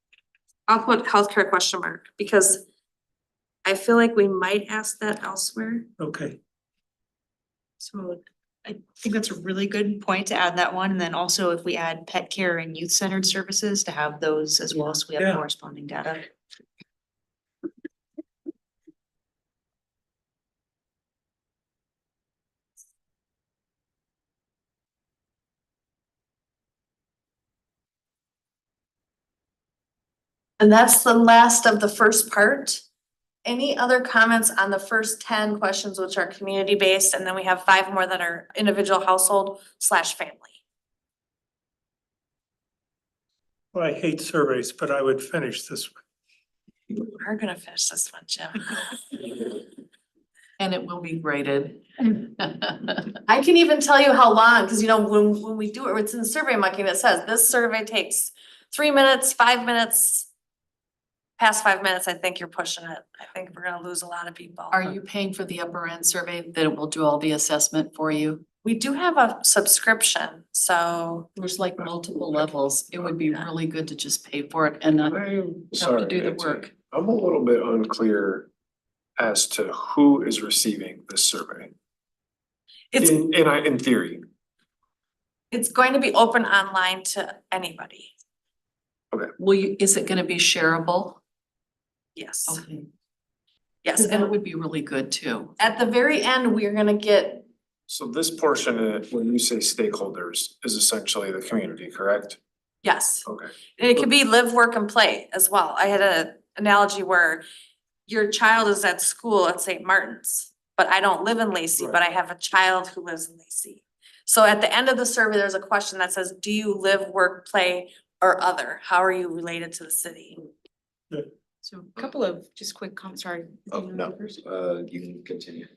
Speaker 1: I'll put healthcare question mark because I feel like we might ask that elsewhere.
Speaker 4: Okay.
Speaker 5: So I think that's a really good point to add that one. And then also if we add pet care and youth-centered services to have those as well, so we have
Speaker 4: Yeah.
Speaker 5: corresponding data.
Speaker 1: And that's the last of the first part. Any other comments on the first 10 questions, which are community-based, and then we have 5 more that are individual household/family.
Speaker 4: Well, I hate surveys, but I would finish this one.
Speaker 1: You are gonna finish this one, Jim.
Speaker 3: And it will be graded.
Speaker 1: I can even tell you how long, because when we do it, it's in the survey monkey, and it says this survey takes 3 minutes, 5 minutes. Past 5 minutes, I think you're pushing it. I think we're gonna lose a lot of people.
Speaker 3: Are you paying for the upper end survey that it will do all the assessment for you?
Speaker 1: We do have a subscription, so
Speaker 3: There's like multiple levels. It would be really good to just pay for it and not have
Speaker 2: I'm
Speaker 3: to
Speaker 2: sorry,
Speaker 3: do the
Speaker 2: Nancy.
Speaker 3: work.
Speaker 2: I'm a little bit unclear as to who is receiving this survey.
Speaker 1: it's
Speaker 2: In theory,
Speaker 1: it's going to be open online to anybody.
Speaker 3: Is it gonna be shareable?
Speaker 1: Yes,
Speaker 3: Okay.
Speaker 1: yes,
Speaker 3: Cause that
Speaker 1: and
Speaker 3: would be really good too.
Speaker 1: at the very end, we're gonna get,
Speaker 2: so this portion, when you say stakeholders, is essentially the community, correct?
Speaker 1: yes.
Speaker 2: Okay.
Speaker 1: And it could be live, work, and play as well. I had an analogy where your child is at school at St. Martin's, but I don't live in Lacey, but I have a child who lives in Lacey. So at the end of the survey, there's a question that says, do you live, work, play or other? How are you related to the city?
Speaker 5: So a couple of just quick comments, sorry.
Speaker 8: Oh, no, you can continue.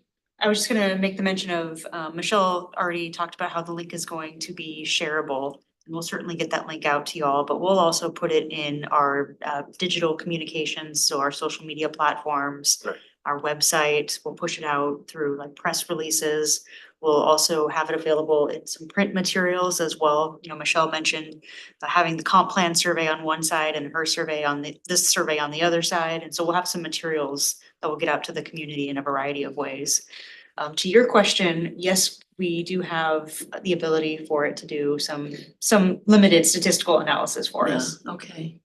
Speaker 5: I was just gonna make the mention of, Michelle already talked about how the link is going to be shareable. And we'll certainly get that link out to y'all, but we'll also put it in our digital communications, so our social media platforms.
Speaker 8: Right.
Speaker 5: Our website, we'll push it out through like press releases. We'll also have it available in some print materials as well. You know, Michelle mentioned having the comp plan survey on one side and her survey on this survey on the other side. And so we'll have some materials that will get out to the community in a variety of ways. To your question, yes, we do have the ability for it to do some limited statistical analysis for
Speaker 3: Yeah,
Speaker 5: us.
Speaker 3: okay.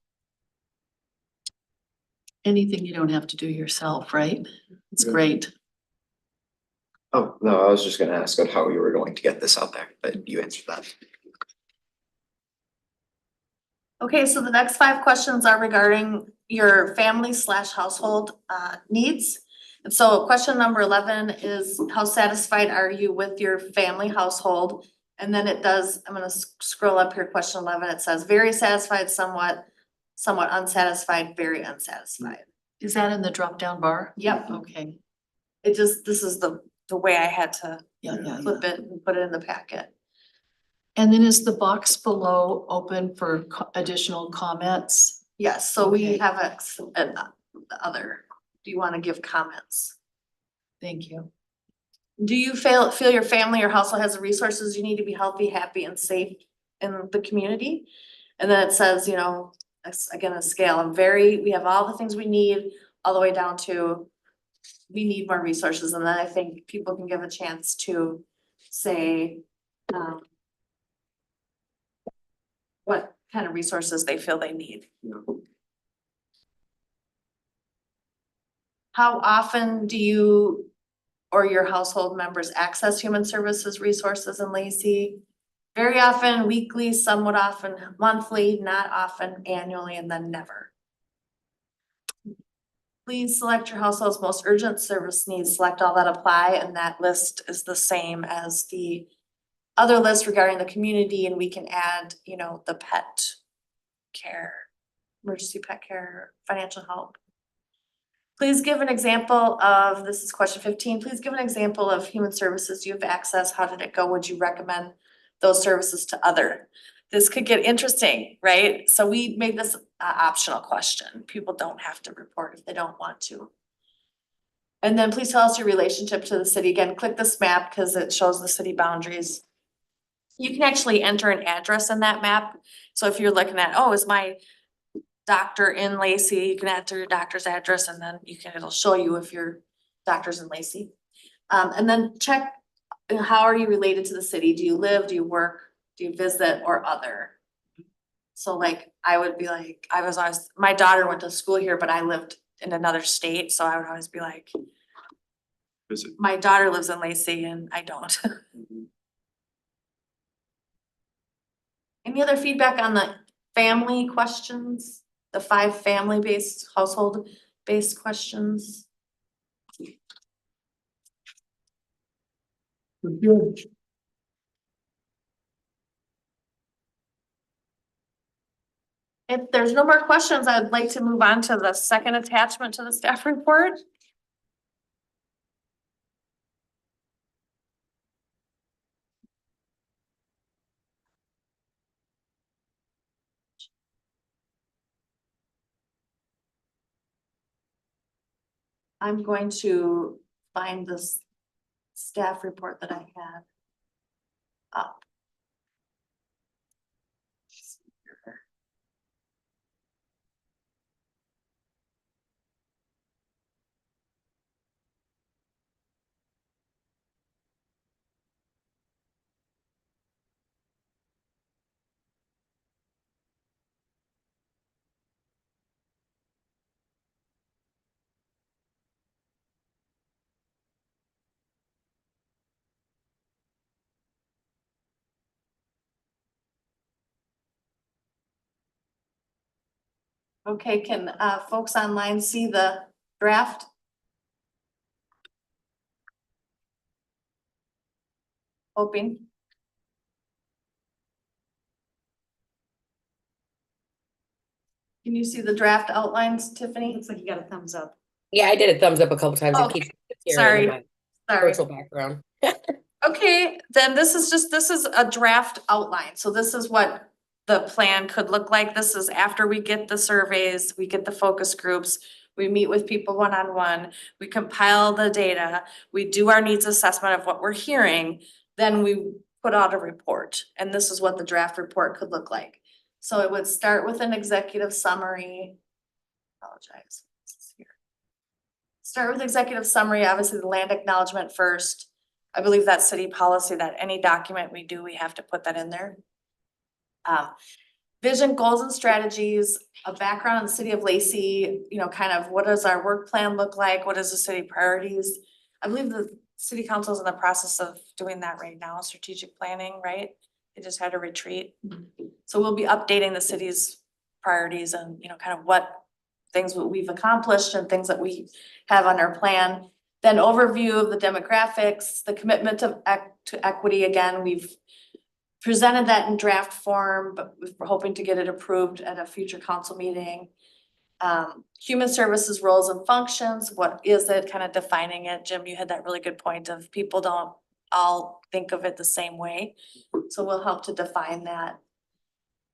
Speaker 3: Anything you don't have to do yourself, right? It's
Speaker 8: Yeah.
Speaker 3: great.
Speaker 9: Oh, no, I was just gonna ask on how you were going to get this out there, but you answered that.
Speaker 1: Okay, so the next 5 questions are regarding your family slash household needs. And so question number 11 is, how satisfied are you with your family household? And then it does, I'm gonna scroll up here, question 11, it says very satisfied, somewhat unsatisfied, very unsatisfied.
Speaker 3: Is that in the drop down bar?
Speaker 1: Yep,
Speaker 3: Okay,
Speaker 1: it just, this is the way I had to
Speaker 3: yeah.
Speaker 1: flip it and put it in the packet.
Speaker 3: And then is the box below open for additional comments?
Speaker 1: Yes, so we
Speaker 3: Okay.
Speaker 1: have the other, do you wanna give comments?
Speaker 3: Thank you.
Speaker 1: Do you feel your family or household has the resources you need to be healthy, happy, and safe in the community? And then it says, you know, again, a scale of we have all the things we need, all the way down to we need more resources, and then I think people can give a chance to say what kind of resources they feel they need. How often do you or your household members access human services resources in Lacey? Very often, weekly, somewhat often, monthly, not often, annually, and then never. Please select your household's most urgent service needs, select all that apply, and that list is the same as the other list regarding the community, and we can add, you know, the pet care, emergency pet care, financial help. Please give an example of, this is question 15, please give an example of human services you have access. How did it go? Would you recommend those services to other? This could get interesting, right? So we made this an optional question. People don't have to report if they don't want to. And then please tell us your relationship to the city. Again, click this map because it shows the city boundaries. You can actually enter an address in that map. So if you're looking at, oh, is my doctor in Lacey, you can enter your doctor's address and then it'll show you if your doctor's in Lacey. And then check, how are you related to the city? Do you live, do you work, do you visit, or other? So like, I would be like, my daughter went to school here, but I lived in another state, so I would always be like,
Speaker 2: Visit.
Speaker 1: my daughter lives in Lacey and I don't. Any other feedback on the family questions? The 5 family-based, household-based questions? If there's no more questions, I'd like to move on to the second attachment to the staff report. I'm going to find this staff report that I had up. Okay, can folks online see the draft? Hoping. Can you see the draft outlines, Tiffany?
Speaker 5: Looks like you got a thumbs up.
Speaker 6: Yeah, I did a thumbs up a couple times. It
Speaker 1: Okay,
Speaker 6: keeps appearing
Speaker 1: sorry.
Speaker 6: in my
Speaker 1: Sorry.
Speaker 6: virtual background.
Speaker 1: Okay, then this is a draft outline. So this is what the plan could look like. This is after we get the surveys, we get the focus groups. We meet with people one-on-one, we compile the data, we do our needs assessment of what we're hearing, then we put out a report. And this is what the draft report could look like. So it would start with an executive summary. Apologize. This is here. Start with executive summary, obviously the land acknowledgement first. I believe that's city policy that any document we do, we have to put that in there. Vision, goals and strategies, a background on the city of Lacey, you know, kind of what does our work plan look like? What is the city priorities? I believe the city council is in the process of doing that right now, strategic planning, right? They just had a retreat. So we'll be updating the city's priorities and, you know, kind of what things that we've accomplished and things that we have on our plan. Then overview of the demographics, the commitment to equity. Again, we've presented that in draft form, but we're hoping to get it approved at a future council meeting. Human services roles and functions, what is it, kind of defining it. Jim, you had that really good point of people don't all think of it the same way. So we'll help to define that.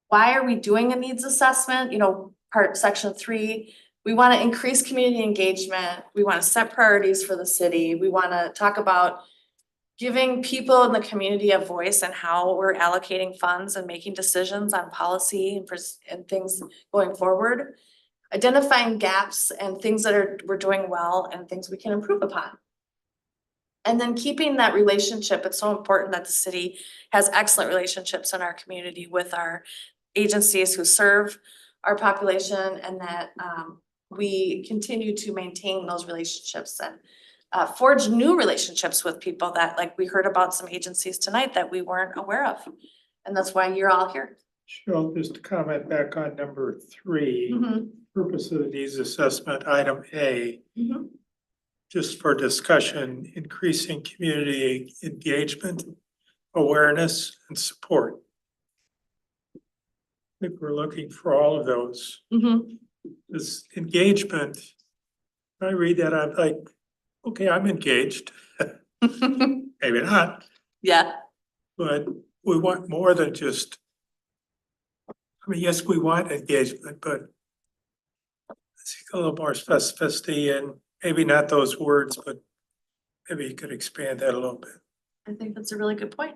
Speaker 1: Why are we doing a needs assessment? You know, section 3, we want to increase community engagement. We want to set priorities for the city. We want to talk about giving people in the community a voice and how we're allocating funds and making decisions on policy and things going forward. Identifying gaps and things that we're doing well and things we can improve upon. And then keeping that relationship. It's so important that the city has excellent relationships in our community with our agencies who serve our population, and that we continue to maintain those relationships and forge new relationships with people that, like we heard about some agencies tonight that we weren't aware of. And that's why you're all here.
Speaker 4: Cheryl, just to comment back on number 3, purpose of the needs assessment, item A, just for discussion, increasing community engagement, awareness, and support. I think we're looking for all of those. This engagement, when I read that, I'm like, okay, I'm engaged. Maybe not,
Speaker 1: Yeah.
Speaker 4: but we want more than just, I mean, yes, we want engagement, but let's see a little more specificity, and maybe not those words, but maybe you could expand that a little bit.
Speaker 1: I think that's a really good point.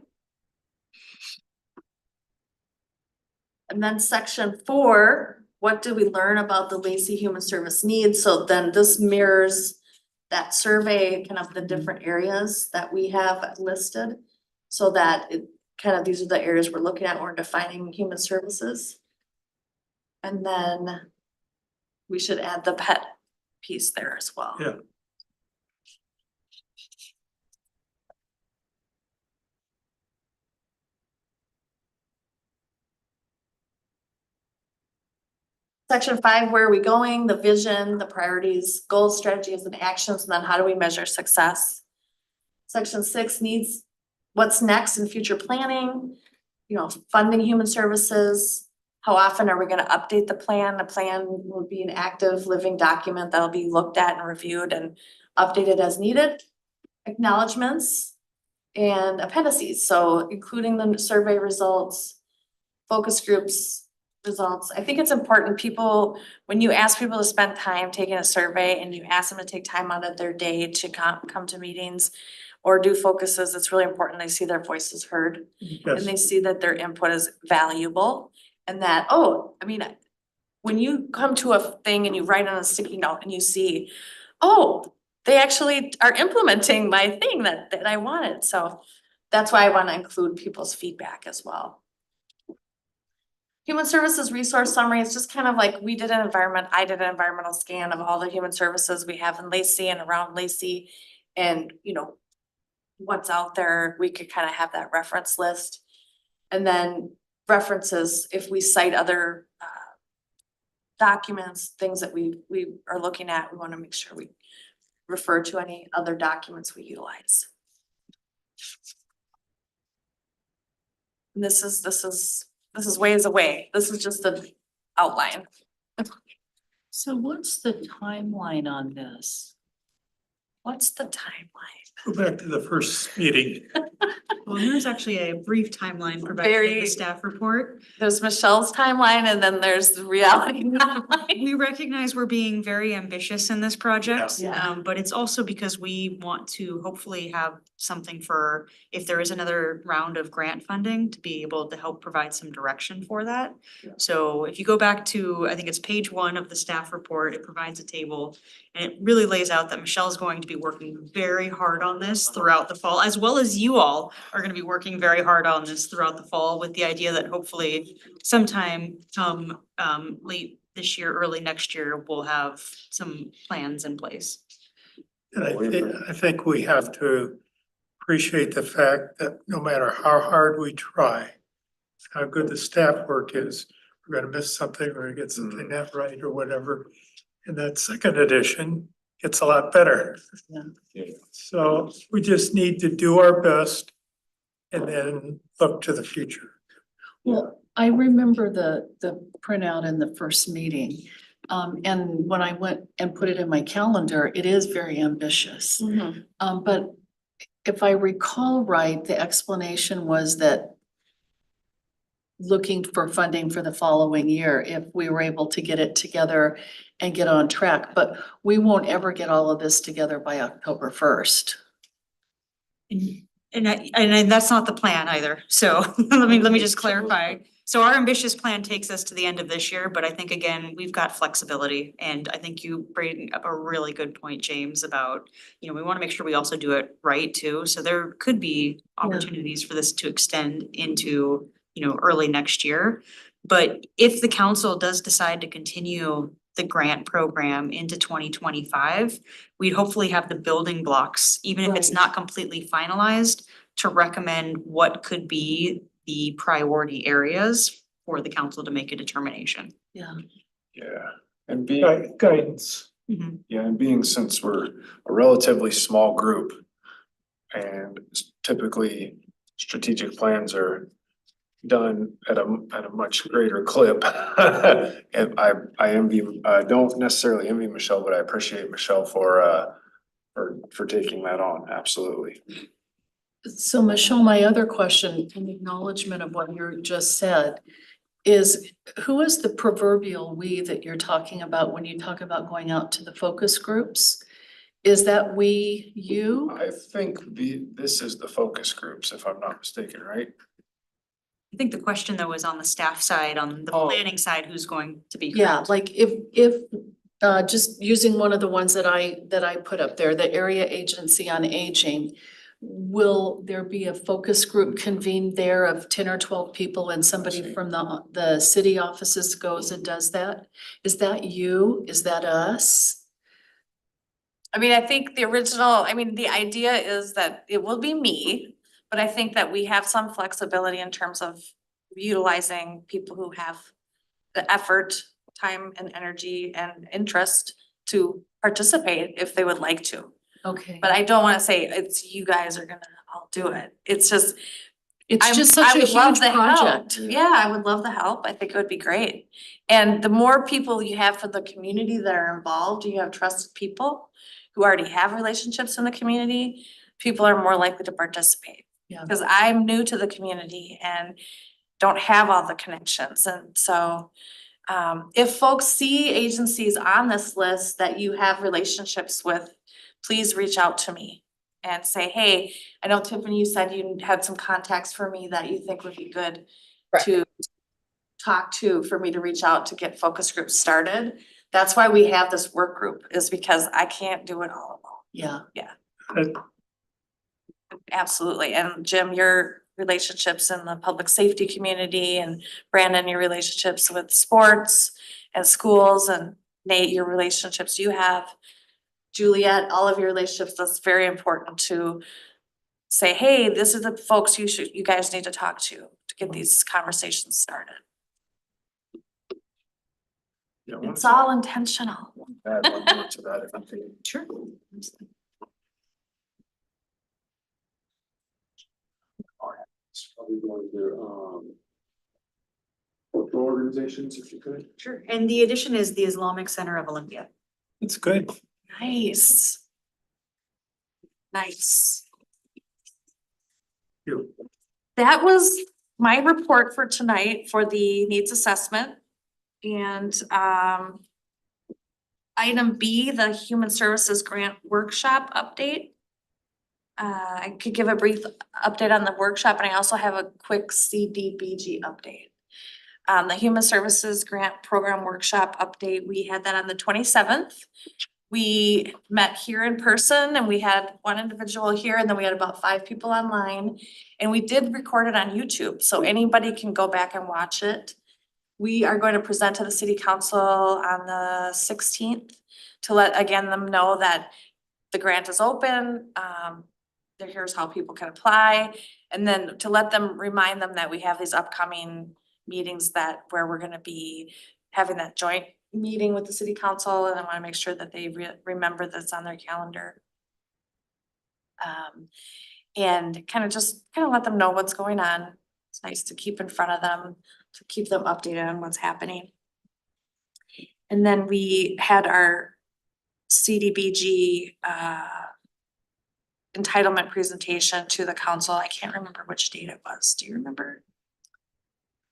Speaker 1: And then section 4, what did we learn about the Lacey Human Service needs? So then this mirrors that survey, kind of the different areas that we have listed. So that it kind of, these are the areas we're looking at when we're defining human services. And then we should add the pet piece there as well.
Speaker 4: Yeah.
Speaker 1: Section 5, where are we going? The vision, the priorities, goals, strategies, and actions, and then how do we measure success? Section 6 needs, what's next in future planning? You know, funding human services. How often are we gonna update the plan? The plan will be an active living document that'll be looked at and reviewed and updated as needed. Acknowledgements and appendices, so including the survey results, focus groups results. I think it's important, people, when you ask people to spend time taking a survey and you ask them to take time out of their day to come to meetings or do focuses, it's really important they see their voices heard.
Speaker 4: Yes.
Speaker 1: And they see that their input is valuable and that, oh, I mean, when you come to a thing and you write on a sticky note and you see, oh, they actually are implementing my thing that I wanted. So that's why I want to include people's feedback as well. Human services resource summary is just kind of like I did an environmental scan of all the human services we have in Lacey and around Lacey. And you know, what's out there, we could kind of have that reference list. And then references, if we cite other documents, things that we are looking at, we want to make sure we refer to any other documents we utilize. And this is ways away. This is just the outline.
Speaker 3: So what's the timeline on this?
Speaker 1: What's the timeline?
Speaker 4: Go back to the first meeting.
Speaker 5: Well, there's actually a brief timeline provided in
Speaker 1: Very-
Speaker 5: the staff report.
Speaker 1: There's Michelle's timeline and then there's the reality timeline.
Speaker 5: We recognize we're being very ambitious in this project,
Speaker 1: Yeah.
Speaker 5: but it's also because we want to hopefully have something for if there is another round of grant funding to be able to help provide some direction for that.
Speaker 2: Yeah.
Speaker 5: So if you go back to, I think it's page 1 of the staff report, it provides a table. And it really lays out that Michelle's going to be working very hard on this throughout the fall, as well as you all are gonna be working very hard on this throughout the fall with the idea that hopefully sometime late this year, early next year, we'll have some plans in place.
Speaker 4: And I think we have to appreciate the fact that no matter how hard we try, how good the staff work is, we're gonna miss something or get something not right or whatever. And that second edition gets a lot better.
Speaker 3: Yeah.
Speaker 4: So we just need to do our best and then look to the future.
Speaker 3: Well, I remember the printout in the first meeting. And when I went and put it in my calendar, it is very ambitious. But if I recall right, the explanation was that looking for funding for the following year, if we were able to get it together and get on track, but we won't ever get all of this together by October 1st.
Speaker 5: And that's not the plan either, so let me just clarify. So our ambitious plan takes us to the end of this year, but I think again, we've got flexibility. And I think you bring up a really good point, James, about, we wanna make sure we also do it right too. So there could be opportunities for this to extend into, early next year. But if the council does decide to continue the grant program into 2025, we'd hopefully have the building blocks, even if it's
Speaker 3: Right.
Speaker 5: not completely finalized, to recommend what could be the priority areas for the council to make a determination.
Speaker 3: Yeah.
Speaker 2: Yeah, and being,
Speaker 4: Guidance.
Speaker 2: yeah, and being since we're a relatively small group. And typically strategic plans are done at a much greater clip. And I envy, don't necessarily envy Michelle, but I appreciate Michelle for taking that on, absolutely.
Speaker 3: So Michelle, my other question, in acknowledgement of what you just said, is who is the proverbial we that you're talking about when you talk about going out to the focus groups? Is that we, you?
Speaker 2: I think this is the focus groups, if I'm not mistaken, right?
Speaker 5: I think the question though was on the staff side, on the
Speaker 2: Oh.
Speaker 5: planning side, who's going to be.
Speaker 3: Yeah,
Speaker 5: correct.
Speaker 3: like if just using one of the ones that I put up there, the Area Agency on Aging. Will there be a focus group convened there of 10 or 12 people and somebody from the city offices goes and does that? Is that you? Is that us?
Speaker 1: I mean, I think the idea is that it will be me, but I think that we have some flexibility in terms of utilizing people who have the effort, time and energy and interest to participate if they would like to.
Speaker 3: Okay.
Speaker 1: But I don't wanna say it's you guys are gonna all do it. It's just.
Speaker 3: It's just such a
Speaker 1: I would love
Speaker 3: huge
Speaker 1: the help.
Speaker 3: project.
Speaker 1: Yeah, I would love the help. I think it would be great. And the more people you have for the community that are involved, you have trusted people who already have relationships in the community, people are more likely to participate.
Speaker 3: Yeah.
Speaker 1: Cause I'm new to the community and don't have all the connections. And so if folks see agencies on this list that you have relationships with, please reach out to me and say, hey, I know Tiffany, you said you had some contacts for me that you think would be good
Speaker 6: Right.
Speaker 1: to talk to, for me to reach out to get focus groups started. That's why we have this work group, is because I can't do it all alone.
Speaker 3: Yeah.
Speaker 1: Absolutely. And Jim, your relationships in the public safety community, and Brandon, your relationships with sports and schools, and Nate, your relationships you have, Juliet, all of your relationships, that's very important to say, hey, this is the folks you guys need to talk to get these conversations started.
Speaker 2: Yeah, I wanted
Speaker 1: It's
Speaker 2: to
Speaker 1: all intentional.
Speaker 2: add one more to that, if I could.
Speaker 3: Sure.
Speaker 2: It's probably going to, local organizations, if you could.
Speaker 5: Sure. And the addition is the Islamic Center of Olympia.
Speaker 4: It's good.
Speaker 1: Nice. Nice.
Speaker 4: You.
Speaker 1: That was my report for tonight for the needs assessment. And item B, the Human Services Grant Workshop update. I could give a brief update on the workshop, and I also have a quick CDBG update. The Human Services Grant Program Workshop update, we had that on the 27th. We met here in person and we had one individual here and then we had about 5 people online. And we did record it on YouTube, so anybody can go back and watch it. We are going to present to the city council on the 16th to let, again, them know that the grant is open. Here's how people can apply. And then to let them, remind them that we have these upcoming meetings where we're gonna be having that joint meeting with the city council, and I wanna make sure that they remember this on their calendar. And kind of let them know what's going on. It's nice to keep in front of them, to keep them updated on what's happening. And then we had our CDBG entitlement presentation to the council. I can't remember which date it was. Do you remember?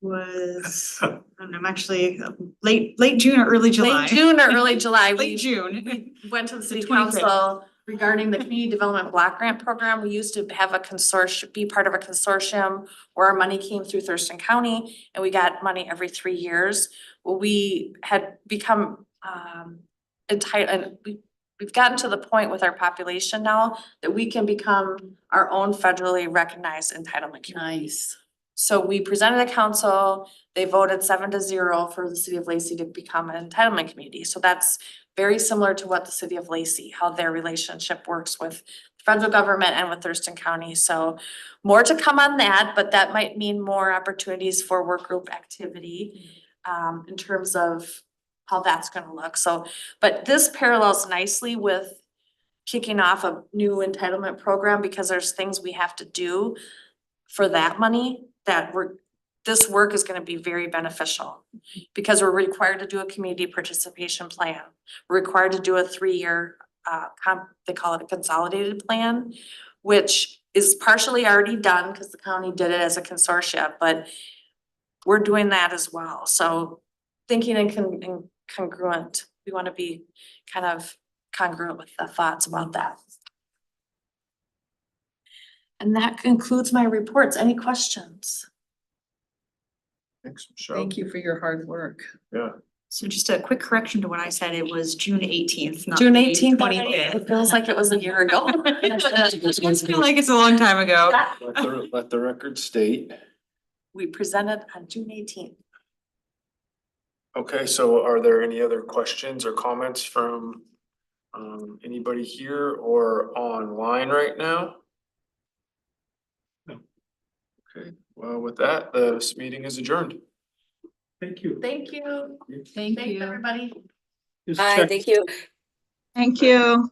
Speaker 5: Was, I'm actually late June or early July.
Speaker 1: Late June or early July.
Speaker 5: Late June.
Speaker 1: We went to the city
Speaker 5: 25th.
Speaker 1: council regarding the community development block grant program. We used to have a consortium, be part of a consortium where our money came through Thurston County and we got money every 3 years. Well, we had become entitled, and we've gotten to the point with our population now that we can become our own federally recognized entitlement community.
Speaker 3: Nice.
Speaker 1: So we presented to council, they voted 7-0 for the city of Lacey to become an entitlement community. So that's very similar to what the city of Lacey, how their relationship works with the federal government and with Thurston County. So more to come on that, but that might mean more opportunities for work group activity in terms of how that's gonna look. So, but this parallels nicely with kicking off a new entitlement program because there's things we have to do for that money that this work is gonna be very beneficial because we're required to do a community participation plan. We're required to do a 3-year, they call it a consolidated plan, which is partially already done because the county did it as a consortia, but we're doing that as well. So thinking and congruent, we wanna be kind of congruent with the thoughts about that. And that concludes my reports. Any questions?
Speaker 2: Thanks, Michelle.
Speaker 3: Thank you for your hard work.
Speaker 2: Yeah.
Speaker 5: So just a quick correction to what I said, it was June 18th, not
Speaker 1: June
Speaker 5: May
Speaker 1: 18th,
Speaker 5: 25th.
Speaker 1: it feels like it was a year ago.
Speaker 5: I feel like it's a long time ago.
Speaker 2: Let the record state.
Speaker 1: We presented on June 18th.
Speaker 2: Okay, so are there any other questions or comments from anybody here or online right now?
Speaker 4: No.
Speaker 2: Okay, well, with that, this meeting is adjourned.
Speaker 4: Thank you.
Speaker 1: Thank you.
Speaker 3: Thank
Speaker 1: Thanks,
Speaker 3: you.
Speaker 1: everybody.
Speaker 4: Just
Speaker 6: Hi,
Speaker 4: check-
Speaker 6: thank you.
Speaker 7: Thank you.